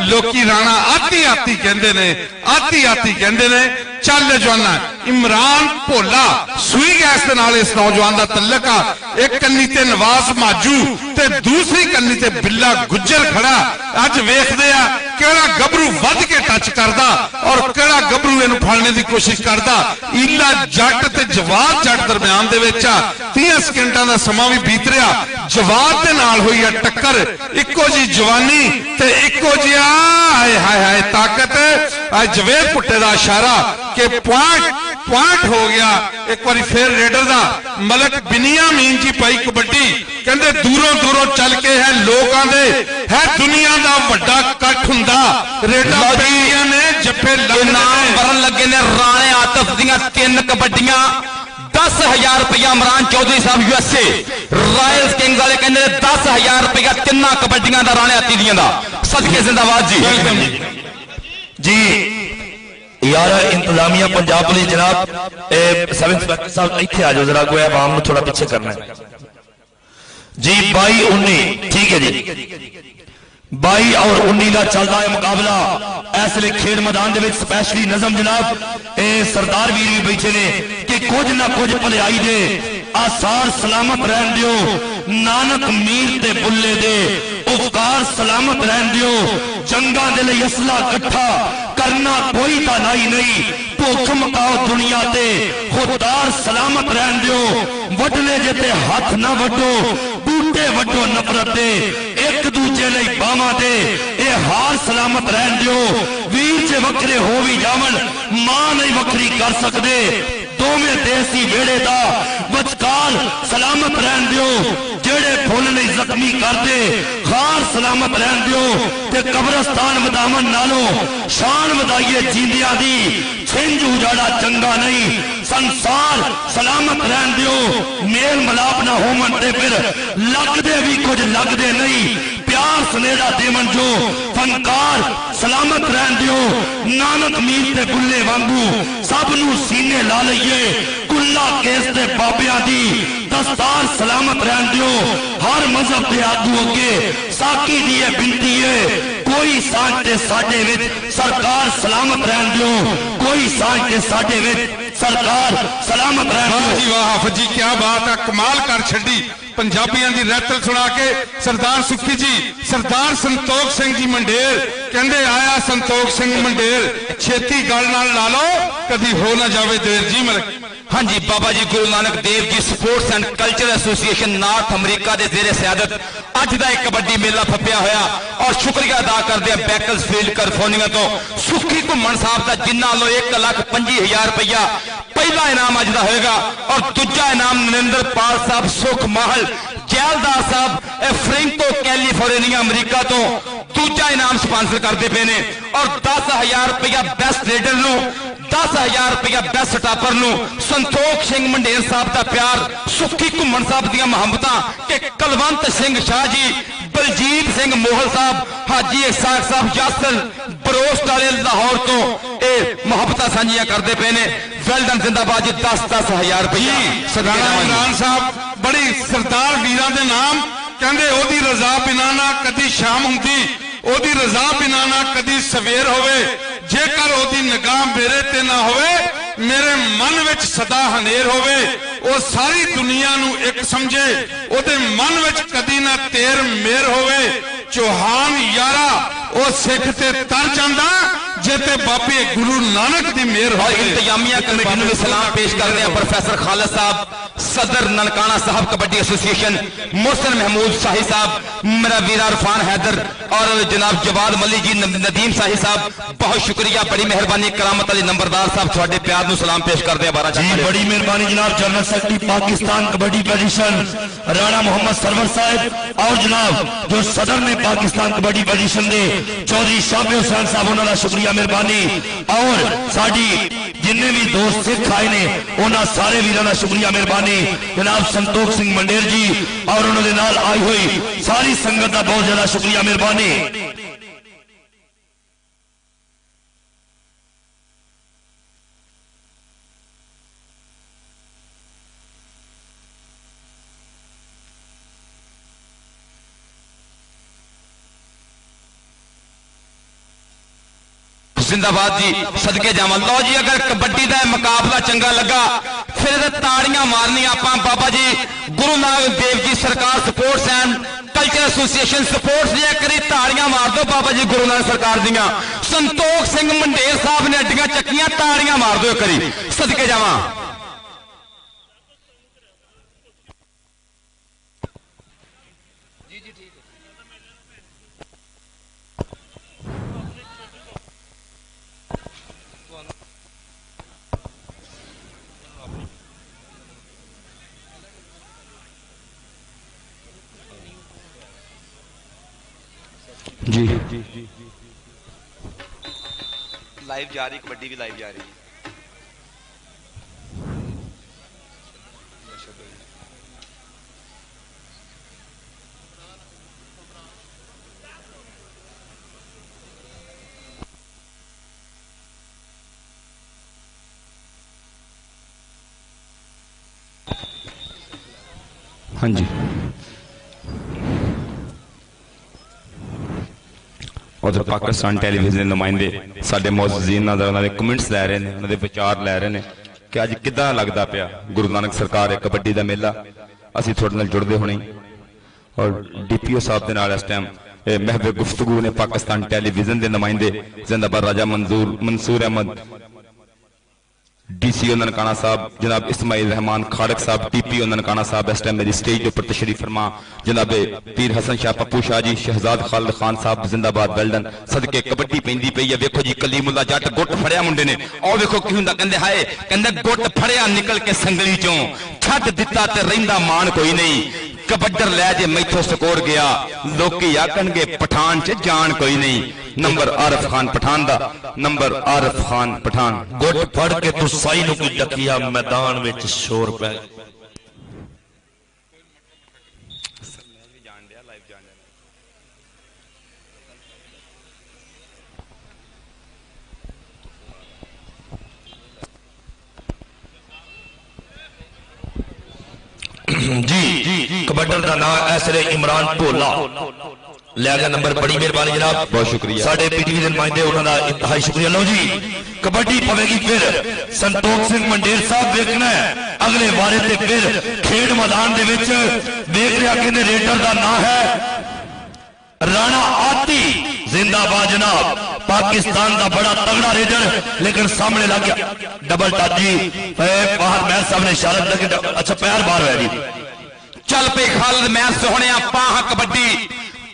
लोकी राणा आती आती कहंदे ने, आती आती कहंदे ने। चल जवाना इमरान भोला सुई गैस दे नाल इस नौजवान दा तल्लक आ। एक कन्नी ते नवाज माजू ते दूसरी कन्नी ते बिल्ला गुज्जर खड़ा। अज वेखदे आ केड़ा गबरू वध के टच करदा और केड़ा गबरू इहनूं फड़ने की कोशिश करदा। ईला जट ते जवाब जट दरम्यान दे विच 30 सेकंडां दा समां भी बीत रहा। जवाब दे नाल होई है टक्कर, इक्को जी जवानी ते इक्को जिहा हाय हाय हाय ताकत। जवेद पुट्टे दा इशारा कि पॉइंट हो गया। एक बार फिर रेडर दा मलक बिनियामीन जी पाई कबड्डी कहंदे दूरों दूरों चल के है लोकां दे है दुनिया दा वड्डा कट हुंदा। रेडर बैठियां ने जप्फे इनाम भरन लगे ने राणे आतफ दियां 3 कबड्डियां 10,000 रुपया। अमरान चौधरी साहब यूएसए रॉयल्स किंग्स वाले कहंदे 10,000 रुपया 3 कबड्डियां दा राणे आती दियां दा। सदके जिंदाबाद जी। जी यार इंतजामिया पंजाब पुलिस जनाब सब इंस्पेक्टर साहब इत्थे आ जाओ जरा, कोई आवाम थोड़ा पीछे करना है जी। 22-19 ठीक है जी। 22 और 19 का चलता है मुकाबला इस वे खेड मैदान के स्पैशली नजम जनाब सरदार वीर भी बैठे ने कि कुछ ना कुछ भलाई दे आसार सलामत रहन दियो। नानक मीर ते बुल्ले दे उपकार सलामत रहन दियो। जंगा दे लई असला इकट्ठा करना कोई तानाई नहीं। भुख मकाओ दुनिया ते खुदार सलामत रहन दियो। वडने जेते हाथ ना वड्डो, बूटे वड्डो नफरत दे। एक दूजे लई बावां दे ए हार सलामत रहन दियो। वीर जे वखरे हो भी जावन मां नहीं वखरी कर सकते। दोवें देसी वेड़े दा बचकार सलामत रहन दियो। जेड़े फुल नहीं जख्मी करते खार सलामत रहन दियो। ते कब्रस्तान वधावन नालों शान वधाइए जींदियां दी। छिंज उजाड़ा चंगा नहीं संसार सलामत रहन दियो। मेल मिलाप ना होवन ते फिर लगदे भी कुछ लगदे नहीं। प्यार सनेड़ा देवन जो फनकार सलामत रहन दियो। नानक मीर ते गुल्ले वांगू सब नू सीने ला लईए। कुल्ला केस ते बाबियां दी दस्तार सलामत रहन दियो। हर मजहब के आगू अगे साकी दी है बिनती है कोई सांझ ते साडे विच सरकार सलामत रहन दियो। कोई सांझ ते साडे विच सरकार सलामत रहन वाह दियो। जी वाह हाफिज जी क्या बात है कमाल कर छड़ी पंजाबियों की रहतल सुना के सरदार सुखी जी सरदार संतोख सिंह जी मंडेर कहते आया संतोख सिंह मंडेर छेती गल नाल ला लो कदी हो ना जावे देर जी मेरे हाँ जी Baba ji Guru Nanak Dev ji sports and culture association north America के जेरे सयादत अज का एक कबड्डी मेला फप्या होया और शुक्रिया अदा करते हैं बैकल्सफील्ड कैलिफोर्निया तो सुखी घुमन साहब का जिन्ना लो 1,25,000 रुपया पहला इनाम अज का होगा और दूजा इनाम नरेंद्र पाल साहब सुख महल जैलदार साहब फ्रिंको कैलिफोर्निया अमरीका तो दूजा इनाम स्पॉन्सर करते पे ने और 10,000 रुपया बेस्ट रेडर नो 10,000 रुपया बेस्ट टापर नो संतोख सिंह मंडेर साहब का प्यार सुखी घुमन साहब दी मुहब्बतां के कलवंत सिंह शाह जी बलजीत सिंह मोहल साहब हाजी इसाक साहब यासर बरोस्ट वाले लाहौर तो ये मुहब्बतां सांझियां करते पे ने वेलडन जिंदाबाद जी 10,000 रुपया सरदार इमरान साहब बड़ी सरदार वीरां दे नाम कहंदे ओदी रजा बिना ना कदी शाम हुंदी ओदी रजा बिना ना कदी सवेर होवे जेकर ओदी निगाह मेरे ते ना होवे मेरे मन विच सदा हनेर होवे ओ सारी दुनिया नू एक समझे ओदे मन विच कदी ना तेर मेर होवे चौहान यारा ओ सिख ते तर जांदा जे ते बाबे गुरु नानक दी मेहर और होवे। इंतजामिया कमेटी में सलाम पेश करते हैं प्रोफेसर खालिद साहब सदर ननकाना साहब कबड्डी एसोसिएशन मोहसिन महमूद शाही साहब मेरा वीरा इरफान हैदर और जनाब जवाद मली जी नदीम शाही साहब बहुत शुक्रिया बड़ी मेहरबानी करामत अली नंबरदार साहब थोड़े प्यार नू सलाम पेश करते हैं 12 जी बड़ी मेहरबानी जनाब general secretary Pakistan kabaddi federation Rana Mohammad Sarwar साहब और जनाब जो सदर ने पाकिस्तान कबड्डी फेडरेशन दे चौधरी शामिर हुसैन साहब उन्होंने शुक्रिया मेहरबानी और साडी जिन्ने भी दोस्त सिख आए ने उन्होंने सारे वीरों का शुक्रिया मेहरबानी जनाब संतोख सिंह मंडेर जी और उन्होंने नाल आई हुई सारी संगत का बहुत ज्यादा शुक्रिया मेहरबानी। जिंदाबाद जी सदके जावा लो जी अगर कबड्डी का मुकाबला चंगा लगा फिर ताड़ियां मारनी आप बाबा जी गुरु नानक देव जी सरकार sports and culture association sports ने करी ताड़ियां मार दो बाबा जी गुरु नानक सरकार दियां संतोख सिंह मंडेर साहब ने अड्डियां चक्कियां ताड़ियां मार दो करी सदके जावा। जी लाइव जा रही कबड्डी भी लाइव जा रही है। हाँ जी उधर पाकिस्तान टेलीविजन के नुमाइंदे साडे मौजूदीन उन्होंने कमेंट्स लै रहे हैं उन्होंने विचार लै रहे हैं कि अज किद्दां लगदा पिया गुरु नानक सरकार कबड्डी का मेला असीं तुहाडे नाल जुड़दे होणे और डीपीओ साहब के नाल इस टाइम महवे गुफ्तगू ने पाकिस्तान टेलीविजन के नुमाइंदे जिंदाबाद राजा मंसूर अहमद DCO ननकाना साहब जनाब इस्माइल रहमान खाड़क साहब TPO ननकाना साहब इस टाइम मेरी स्टेज के ऊपर तशरीफ फरमा जनाब पीर हसन शाह पप्पू शाह जी शहजाद खालिद खान साहब जिंदाबाद वेल्डन सदके कबड्डी पैंदी पई है वेखो जी कलीमुल्ला जट गुट फड़िया मुंडे ने और वेखो की हुंदा कहंदे हाय कहंदे गुट फड़िया निकल के संगली चों छड्ड दिता ते रहिंदा मान कोई नहीं कबड्डर लै जे मैथों स्कोर गया लोकी आखणगे पठान च जान कोई नहीं नंबर आरिफ खान पठान दा नंबर आरिफ खान पठान गुट फड़ के तू साई नूं कोई डकिया मैदान विच शोर पै जी कबड्डर का नाम ऐसरे इमरान भोला लिया गया नंबर बड़ी मेहरबानी जनाब बहुत शुक्रिया साडे पीटीवी दे नुमाइंदे उन्हां दा इंतहाई शुक्रिया लो जी कबड्डी पवेगी फिर संतोख सिंह मंडेर साहब देखना है अगले बारे ते फिर खेड मैदान दे विच देख रहा कहंदे रेडर दा नाम है राणा आती जिंदाबाद जनाब पाकिस्तान का बड़ा तगड़ा रेडर लेकिन सामने लग गया डबल टच जी बाहर मैच साहब ने इशारा किया अच्छा पैर बाहर है जी चल पे खालिद मैच सोहने पाह कबड्डी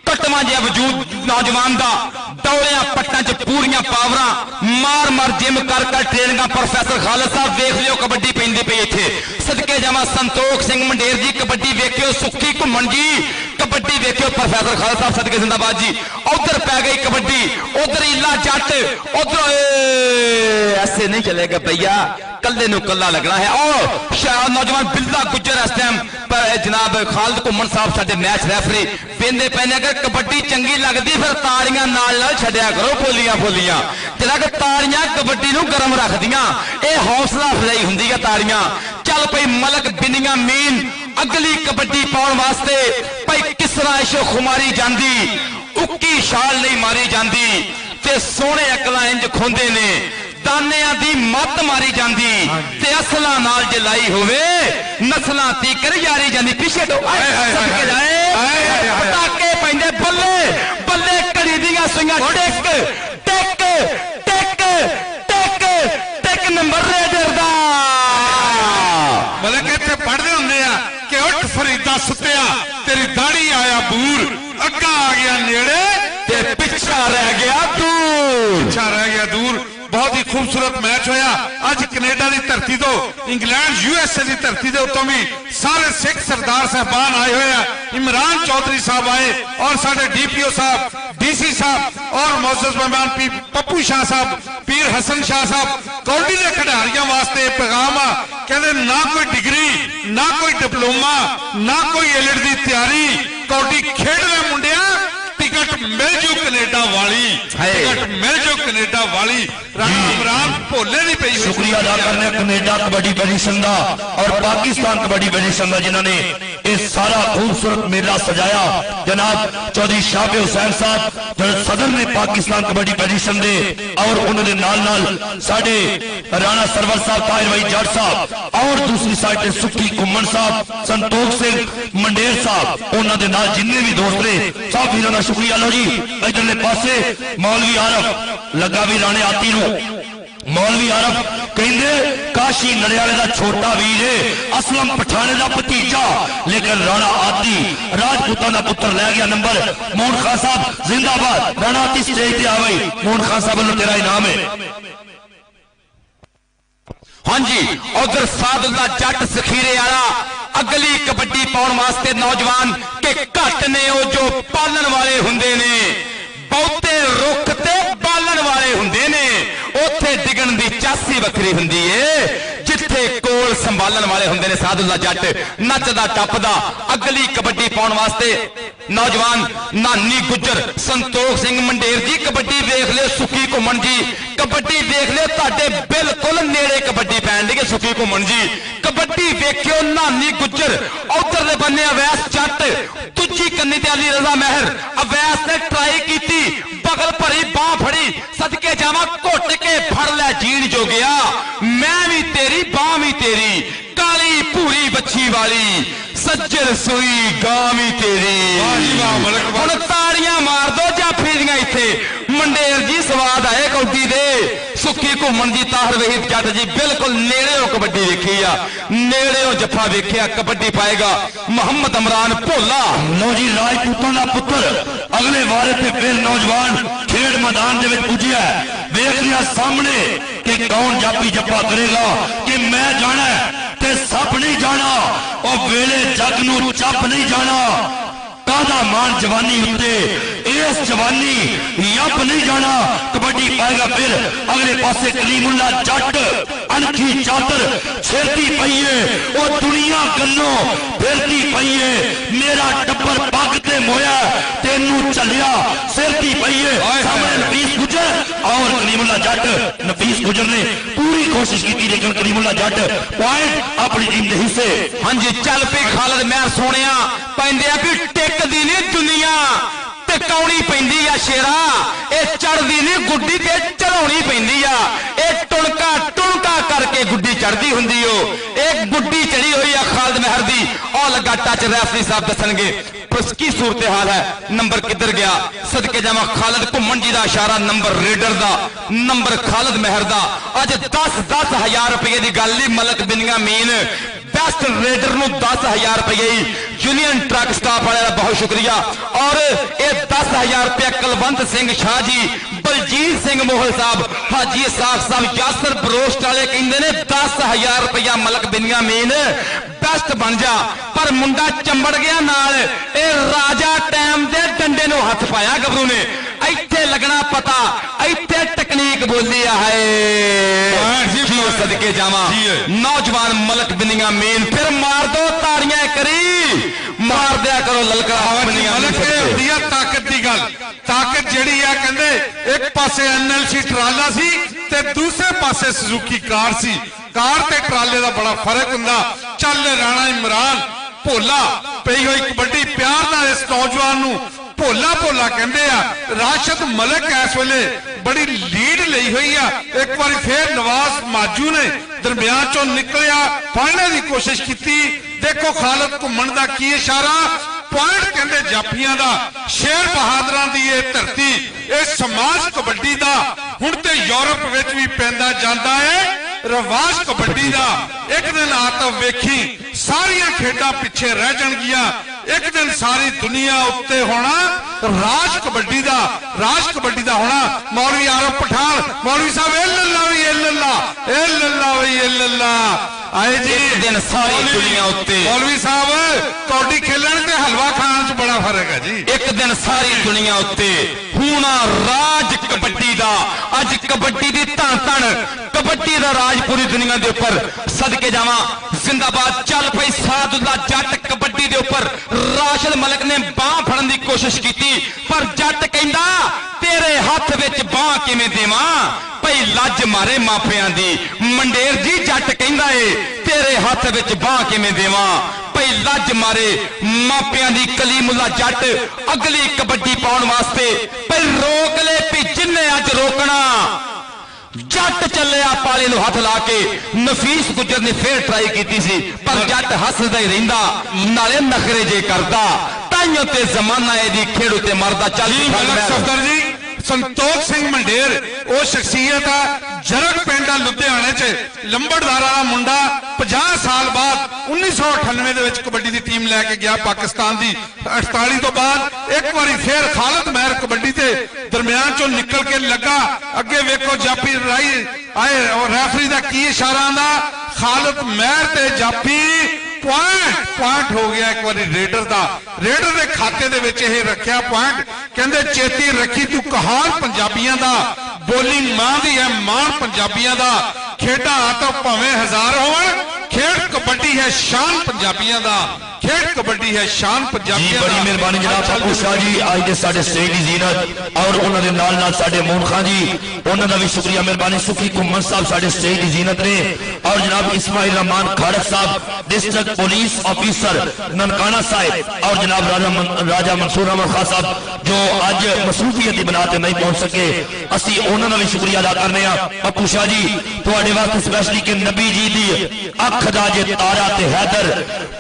कटवा जिहा वजूद नौजवान दा दौड़िया पट्टां च पूरियां पावरां मार मार जिम कर ट्रेनिंग प्रोफेसर खालिद साहब वेख लियो कबड्डी पैंदी पई इत्थे सदके जावां संतोख सिंह मंडेर जी कबड्डी वेखियो सुखी घुम्मण जी कबड्डी वेखियो प्रोफेसर खालिद साहब सदके जिंदाबाद जी उधर पै गई कबड्डी उधर इला जट उधर ऐसे नहीं चलेगा भैया कल्ले नूं कल्ला लगना है और नौजवान बिल्ला गुजर इस टाइम पर जनाब खालिद घुम्मण साहब साडे मैच रेफरी वेंदे पैने अगर कबड्डी चंगी लगदी फिर ताड़ियां नाल छड्डिया करो बोलियां बोलियां जरा कि ताड़ियां कबड्डी नूं गरम रखदियां ਇਹ हौसला अफजाई हुंदी है ताड़ियां चल पई मलक बिनिया मीन अगली कबड्डी पाउण वास्ते भाई किस तरह इशो खुमारी जांदी उक्की छाल नहीं मारी जांदी ते सोहणे अकलां इंज खोंदे ने दानियां दी मत मारी जांदी ते असलां नाल जे लाई होवे नस्लां तीकर यारी जांदी पीछे सदके जाए पटाके पैंदे बल्ले बल्ले घड़ी दियां सुइयां टिक टिक टिक टिक टिक नंबर रेडर दा मतलब इत्थे पढ़दे हुंदे आ कि उठ फरीदा सुत्तिया तेरी दाढ़ी आया बूर अग्गा आ गया नेड़े ते पिछा रह गया दूर पिछा रह गया दूर बहुत ही खूबसूरत मैच होया अज कनेडा की धरती तो इंग्लैंड USA की धरती के उत्तों भी सारे सिख सरदार साहबान आए हुए हैं इमरान चौधरी साहब आए और साडे DPO साहब DC साहब और मोअज़्ज़ज़ मेहमान पप्पू शाह साहब पीर हसन शाह साहब कौडी के खिडारियों वास्ते पैगाम आ कहते ना कोई डिग्री ना कोई डिप्लोमा ना कोई एलिट की तैयारी कौडी खेड रहे मुंडिया टिकट मिल जू कनेडा वाली टिकट मिल जू कनेडा वाली इमरान भोले दी पई शुक्रिया अदा करने कनेडा कबड्डी फेडरेशन का और पाकिस्तान कबड्डी फेडरेशन का जिन्होंने ये सारा खूबसूरत मेला सजाया जनाब चौधरी शाह हुसैन साहब जो सदर ने पाकिस्तान कबड्डी फेडरेशन दे और उन्होंने नाल नाल साडे राणा सरवर साहब ताहिर भाई जट साहब और दूसरी साइड से सुखी घुम्मण साहब संतोख सिंह मंडेर साहब उन्होंने नाल जिन्ने भी दोस्त ने सब वीरों का शुक्रिया लो जी इधरले पासे मौलवी आरफ लगा भी राणे आती नूं मौलवी आरफ कहंदे काशी नड़ियाले दा छोटा वीर है असलम पठाने दा भतीजा लेकिन राणा आती राजपूतां दा पुत्र लै गया नंबर मोहन खान साहब जिंदाबाद राणा आती स्टेज ते आवे मोहन खान साहब वालों तेरा इनाम है हाँ जी उधर सादुल्ला जट सखीरे आला अगली कबड्डी पाउण वास्ते नौजवान के घट ने जो पालन वाले हुंदे ने बहुते रुख ते बालन वाले हुंदे ने उथे डिगण दी चासी वखरी हुंदी है जिथे कोल संभालन वाले हुंदे ने सादुल्ला जट नचदा टपदा अगली कबड्डी पाउण वास्ते नौजवान नानी गुजर संतोख सिंह मंडेर जी कबड्डी देख ले सुखी घुम्मण जी कबड्डी देख ले ताडे बिल्कुल नेड़े कबड्डी पैण लगी सुखी घुम्मण जी कबड्डी वेखियो नानी गुजर उधर दे बन्ने अवैस जट दूजी कन्नी ते अली रजा महर अवैस ने ट्राई कीती बगल भरी बाह फड़ी सदके जावा घुट के फड़ लै जीण जो गया मैं भी तेरी बाह भी तेरी काली ਭੂਰੀ ਬੱਚੀ ਵਾਲੀ ਸੱਜਰ ਸੂਈ ਗਾਂ ਵੀ ਤੇਰੀ। ਵਾਹ ਜੀ ਵਾਹ ਮਲਕ ਵਾਹ। ਹੁਣ ਤਾੜੀਆਂ ਮਾਰ ਦੋ ਜਾਫੀ ਦੀਆਂ ਇੱਥੇ ਮੰਡੇਰ ਜੀ ਸਵਾਦ ਆਏ ਕੌਡੀ ਦੇ। ਸੁੱਖੀ ਘੁੰਮਣ ਦੀ ਤਾਹਰ ਵਹੀਦ ਜੱਟ ਜੀ ਬਿਲਕੁਲ ਨੇੜਿਓਂ ਕਬੱਡੀ ਵੇਖੀ ਆ, ਨੇੜਿਓਂ ਜੱਫਾ ਵੇਖਿਆ। ਕਬੱਡੀ ਪਾਏਗਾ ਮੁਹੰਮਦ ਇਮਰਾਨ ਭੋਲਾ। ਲੋ ਜੀ ਰਾਜਪੂਤਾਂ ਦਾ ਪੁੱਤਰ ਅਗਲੇ ਵਾਰੇ ਤੇ ਫਿਰ ਨੌਜਵਾਨ ਖੇਡ ਮੈਦਾਨ ਦੇ ਵਿੱਚ ਪੁੱਜਿਆ। ਵੇਖ ਲਿਆ ਸਾਹਮਣੇ ਕਿ ਕੌਣ ਜਾਪੀ ਜੱਫਾ ਕਰੇਗਾ ਕਿ ਮੈਂ ਜਾਣਾ ਤੇ ਸਭ ਨਹੀਂ ਜਾਣਾ। ਉਹ ਵੇਲੇ ਜੱਗ ਨੂੰ ਚੱਪ ਨਹੀਂ ਜਾਣਾ। ਕਾਹਦਾ ਮਾਨ ਜਵਾਨੀ ਉੱਤੇ ਇਸ ਜਵਾਨੀ ਯੱਬ ਨਹੀਂ ਜਾਣਾ। ਕਬੱਡੀ ਪਾਏਗਾ ਫਿਰ ਅਗਲੇ ਪਾਸੇ ਕਲੀਮੁੱਲਾ ਜੱਟ ਅਣਖੀ ਚਾਦਰ ਛੇਤੀ ਪਈਏ। ਉਹ ਦੁਨੀਆ ਗੰਨੋਂ ਫਿਰਦੀ ਪਈਏ। ਮੇਰਾ ਟੱਬਰ ਪੱਗ ਤੇ ਮੋਇਆ ਤੈਨੂੰ ਚੱਲਿਆ ਸਿਰਦੀ ਪਈਏ। ਸਾਹਮਣੇ ਨਫੀਸ ਗੁਜਰ ਔਰ ਕਲੀਮੁੱਲਾ ਜੱਟ। ਨਫੀਸ ਗੁਜਰ ਨੇ ਪੂਰੀ ਕੋਸ਼ਿਸ਼ ਕੀਤੀ ਲੇਕਿਨ ਕਲੀਮੁੱਲਾ ਜੱਟ ਪੁਆਇੰਟ ਆਪਣੀ ਟੀਮ ਦੇ ਹਿੱਸੇ। ਹਾਂਜੀ ਚੱਲ ਪਈ ਖਾਲਦ ਮਹਿਰ ਸੋਹਣਿਆ। ਪੈਂਦੇ ਆ ਵੀ ਟਿਕਦੀ ਨਹੀਂ ਦੁਨੀਆ ਤੇ ਕੌਣੀ ਪੈਂਦੀ ਆ ਸ਼ੇਰਾ। ਇਹ ਚੜਦੀ ਨਹੀਂ ਗੁੱਡੀ ਤੇ ਚੜਾਉਣੀ ਪੈਂਦੀ ਆ। ਇਹ ਟੁਣਕਾ ਟੁਣਕਾ ਕਰਕੇ ਗੁੱਡੀ ਚੜਦੀ ਹੁੰਦੀ ਓ। ਇਹ ਗੁੱਡੀ ਚੜੀ ਹੋਈ ਆ ਖਾਲਦ ਮਹਿਰ ਦੀ। ਉਹ ਲੱਗਾ ਟੱਚ ਰੈਫਰੀ ਸਾਹਿਬ ਦੱਸਣਗੇ ਕੀ ਸੂਰਤ ਹਾਲ ਹੈ। ਨੰਬਰ ਕਿੱਧਰ ਗਿਆ ਸਦਕੇ ਜਾਵਾਂ ਖਾਲਦ ਘੁੰਮਣ ਜੀ ਦਾ ਇਸ਼ਾਰਾ ਨੰਬਰ ਰੇਡਰ ਦਾ ਨੰਬਰ ਖਾਲਦ ਮਹਿਰ ਦਾ। ਅੱਜ 10,000 ਰੁਪਏ ਦੀ ਗੱਲ ਨਹੀਂ। ਮਲਕ ਬਿਨਯਾਮੀਨ ਬੈਸਟ ਰੇਡਰ ਨੂੰ 10,000 ਰੁਪਏ ਯੂਨੀਅਨ ਟਰੱਕ ਸਟਾਫ ਵਾਲਿਆਂ ਦਾ ਬਹੁਤ ਸ਼ੁਕਰੀਆ। ਔਰ ਇਹ 10,000 ਰੁਪਏ ਕੁਲਵੰਤ ਸਿੰਘ ਸ਼ਾਹ ਜੀ, ਬਲਜੀਤ ਸਿੰਘ ਮੋਹਲ ਸਾਹਿਬ, ਹਾਜੀ ਇਸਾਕ ਸਾਹਿਬ, ਯਾਸਰ ਬਰੋਸਟ ਵਾਲੇ ਕਹਿੰਦੇ ਨੇ 10,000 ਰੁਪਇਆ ਮਲਕ ਬਿਨਯਾਮੀਨ ਬੈਸਟ ਬਣ ਜਾ। ਪਰ ਮੁੰਡਾ ਚੰਬੜ ਗਿਆ ਨਾਲ। ਇਹ ਰਾਜਾ ਟਾਈਮ ਦੇ ਡੰਡੇ ਨੂੰ ਹੱਥ ਪਾਇਆ ਗੱਭਰੂ ਨੇ। ਇੱਥੇ ਲੱਗਣਾ ਪਤਾ, ਇੱਥੇ ਟੈਕਨੀਕ ਬੋਲੀ ਆ ਹੈ ਜੀ। ਸਦਕੇ ਜਾਵਾਂ ਨੌਜਵਾਨ ਮਲਕ ਬਿਨਯਾਮੀਨ ਫਿਰ ਮਾਰ ਦੋ ਤਾੜੀਆਂ ਕਰੀ ਮਾਰ ਦਿਆ ਕਰੋ ਲਲਕਾ। ਮਲਕ ਇਹ ਹੁੰਦੀ ਆ ਤਾਕਤ ਦੀ ਗੱਲ। ਤਾਕਤ ਜਿਹੜੀ ਆ ਕਹਿੰਦੇ ਇੱਕ ਪਾਸੇ NLC ਟਰਾਲਾ ਸੀ ਤੇ ਦੂਸਰੇ ਪਾਸੇ ਸੁਜ਼ੂਕੀ ਕਾਰ ਸੀ। ਕਾਰ ਤੇ ਟਰਾਲੇ ਦਾ ਬੜਾ ਫਰਕ ਹੁੰਦਾ। ਚੱਲ ਰਾਣਾ ਇਮਰਾਨ ਭੋਲਾ ਪਈ ਹੋਈ ਕਬੱਡੀ ਪਿਆਰ ਨਾਲ ਇਸ ਨੌਜਵਾਨ ਨੂੰ ਭੋਲਾ ਭੋਲਾ ਕਹਿੰਦੇ ਆ। ਰਾਸ਼ਦ ਮਲਕ ਇਸ ਵੇਲੇ ਬੜੀ ਲੀਡ ਲਈ ਹੋਈ ਆ। ਇੱਕ ਵਾਰੀ ਫੇਰ ਨਵਾਜ਼ ਮਾਜੂ ਨੇ ਦਰਮਿਆਨ ਚੋਂ ਨਿਕਲਿਆ ਫੜਨੇ ਦੀ ਕੋਸ਼ਿਸ਼ ਕੀਤੀ। ਦੇਖੋ ਖਾਲਦ ਘੁੰਮਣ ਦਾ ਕੀ ਇਸ਼ਾਰਾ। ਪੁਆਇੰਟ ਕਹਿੰਦੇ ਜਾਫੀਆਂ ਦਾ। ਸ਼ੇਰ ਬਹਾਦਰਾਂ ਦੀ ਇਹ ਧਰਤੀ, ਇਹ ਸਮਾਜ ਕਬੱਡੀ ਦਾ ਹੁਣ ਤੇ ਯੂਰਪ ਵਿੱਚ ਵੀ ਪੈਂਦਾ ਜਾਂਦਾ ਹੈ ਰਿਵਾਜ ਕਬੱਡੀ ਦਾ। ਇੱਕ ਦਿਨ ਆਤਵ ਵੇਖੀ ਸਾਰੀਆਂ ਖੇਡਾਂ ਪਿੱਛੇ ਰਹਿ ਜਾਣਗੀਆਂ। ਇੱਕ ਦਿਨ ਸਾਰੀ ਦੁਨੀਆ ਉੱਤੇ ਹੋਣਾ ਰਾਜ ਕਬੱਡੀ ਦਾ। ਰਾਜ ਕਬੱਡੀ ਦਾ ਹੋਣਾ। ਮੌਲਵੀ ਆਰਫ ਪਠਾਨ ਮੌਲਵੀ ਸਾਹਿਬ ਇਹ ਲੱਲਾ ਵੀ ਇਹ ਲੱਲਾ ਇਹ ਲੱਲਾ ਵੀ ਇਹ ਲੱਲਾ ਆਏ ਜੀ। ਇੱਕ ਦਿਨ ਸਾਰੀ ਦੁਨੀਆ ਉੱਤੇ ਮੌਲਵੀ ਸਾਹਿਬ ਕੌਡੀ ਖੇਲਣ ਤੇ ਹਲਵਾ ਖਾਣ 'ਚ ਬੜਾ ਫਰਕ ਹੈ ਜੀ। ਇੱਕ ਦਿਨ ਸਾਰੀ ਦੁਨੀਆ ਉੱਤੇ ਹੋਣਾ ਰਾਜ ਕਬੱਡੀ ਦਾ। ਅੱਜ ਕਬੱਡੀ ਦੀ ਧਣ ਧਣ ਕਬੱਡੀ ਦਾ ਰਾਜ ਪੂਰੀ ਦੁਨੀਆ ਦੇ ਉੱਪਰ। ਸਦਕੇ ਜਾਵਾਂ ਜ਼ਿੰਦਾਬਾਦ ਚੱਲ ਪਈ ਸਾਦੁੱਲਾ ਜੱਟ ਕਬੱਡੀ ਦੇ ਉੱਪਰ। ਰਾਸ਼ਦ ਮਲਕ ਨੇ ਬਾਹ ਫੜਨ ਦੀ ਕੋਸ਼ਿਸ਼ ਕੀਤੀ ਪਰ ਜੱਟ ਕਹਿੰਦਾ ਤੇਰੇ ਹੱਥ ਵਿੱਚ ਬਾਹ ਕਿਵੇਂ ਦੇਵਾਂ ਭਈ ਲੱਜ ਮਾਰੇ ਮਾਪਿਆਂ ਦੀ। ਮੰਡੇਰ ਜੀ ਜੱਟ ਕਹਿੰਦਾ ਏ ਤੇਰੇ ਹੱਥ ਵਿੱਚ ਬਾਹ ਕਿਵੇਂ ਦੇਵਾਂ ਭਈ ਲੱਜ ਮਾਰੇ ਮਾਪਿਆਂ ਦੀ। ਕਲੀਮੁੱਲਾ ਜੱਟ ਅਗਲੀ ਕਬੱਡੀ ਪਾਉਣ ਵਾਸਤੇ ਭਈ ਰੋਕ ਲੈ ਵੀ ਜਿੰਨੇ ਅੱਜ ਰੋਕਣਾ। ਜੱਟ ਚੱਲਿਆ ਪਾਲੇ ਨੂੰ ਹੱਥ ਲਾ ਕੇ। ਨਫੀਸ ਗੁੱਜਰ ਨੇ ਫੇਰ ਟਰਾਈ ਕੀਤੀ ਸੀ ਪਰ ਜੱਟ ਹੱਸਦਾ ਹੀ ਰਹਿੰਦਾ ਨਾਲੇ ਨਖਰੇ ਜੇ ਕਰਦਾ। ਤਾਈਓ ਤੇ ਜ਼ਮਾਨਾ ਇਹਦੀ ਖੇਡ ਉੱਤੇ ਮਰਦਾ। ਚੱਲ ਸਫਦਰ ਜੀ ਸੰਤੋਖ ਸਿੰਘ ਮੰਡੇਰ ਉਹ ਸ਼ਖਸੀਅਤ ਆ। ਜਰਗ ਪਿੰਡ ਆ ਲੁਧਿਆਣੇ 'ਚ ਲੰਬੜਦਾਰ ਵਾਲਾ ਮੁੰਡਾ 50 ਸਾਲ ਬਾਅਦ 1998 ਦੇ ਵਿੱਚ ਕਬੱਡੀ ਦੀ ਟੀਮ ਲੈ ਕੇ ਗਿਆ ਪਾਕਿਸਤਾਨ ਦੀ। 48 ਤੋਂ ਬਾਅਦ ਇੱਕ ਵਾਰੀ ਫੇਰ ਖਾਲਦ ਮਹਿਰ ਕਬੱਡੀ ਤੇ ਦਰਮਿਆਨ ਚੋਂ ਨਿਕਲ ਕੇ ਲੱਗਾ। ਅੱਗੇ ਵੇਖੋ ਜਾਫੀ ਰਾਈ ਆਏ ਰੈਫਰੀ ਦਾ ਕੀ ਇਸ਼ਾਰਾ ਆਂਦਾ। ਖਾਲਦ ਮਹਿਰ ਤੇ ਜਾਫੀ ਪੁਆਇੰਟ ਹੋ ਗਿਆ ਇੱਕ ਵਾਰੀ ਰੇਡਰ ਦਾ। ਰੇਡਰ ਦੇ ਖਾਤੇ ਦੇ ਵਿੱਚ ਇਹ ਰੱਖਿਆ ਪੁਆਇੰਟ। ਕਹਿੰਦੇ ਚੇਤੀ ਰੱਖੀ ਤੂੰ ਕਹਾਣ ਪੰਜਾਬੀਆਂ ਦਾ। ਬੋਲਿੰਗ ਮਾਂ ਦੀ ਹੈ ਮਾਣ ਪੰਜਾਬੀਆਂ ਦਾ। ਖੇਡਾਂ ਤਾਂ ਭਾਵੇਂ ਹਜ਼ਾਰ ਹੋਣ ਖੇਡ ਕਬੱਡੀ ਹੈ ਸ਼ਾਨ ਪੰਜਾਬੀਆਂ ਦਾ। खेड कबड्डी है शान जी पंजाबी बड़ी मेहरबानी जनाब पप्पू शाह जी आज के साडे स्टेज की जीनत और उन्होंने नाल नाल साडे मोहन खान जी उन्होंने भी शुक्रिया मेहरबानी सुखी कुमन साहब साडे स्टेज की जीनत ने और जनाब इस्माइल रहमान खाड़क साहब डिस्ट्रिक्ट पुलिस ऑफिसर ननकाना साहब और जनाब राजा मंसूर अहमद खान साहब जो आज मसरूफियत की बिना ते नहीं पहुंच सके असी उन्होंने भी शुक्रिया अदा करने पप्पू शाह जी तुहाडे वास्ते स्पेशली कि नबी जी दी अख दा जे तारा ते हैदर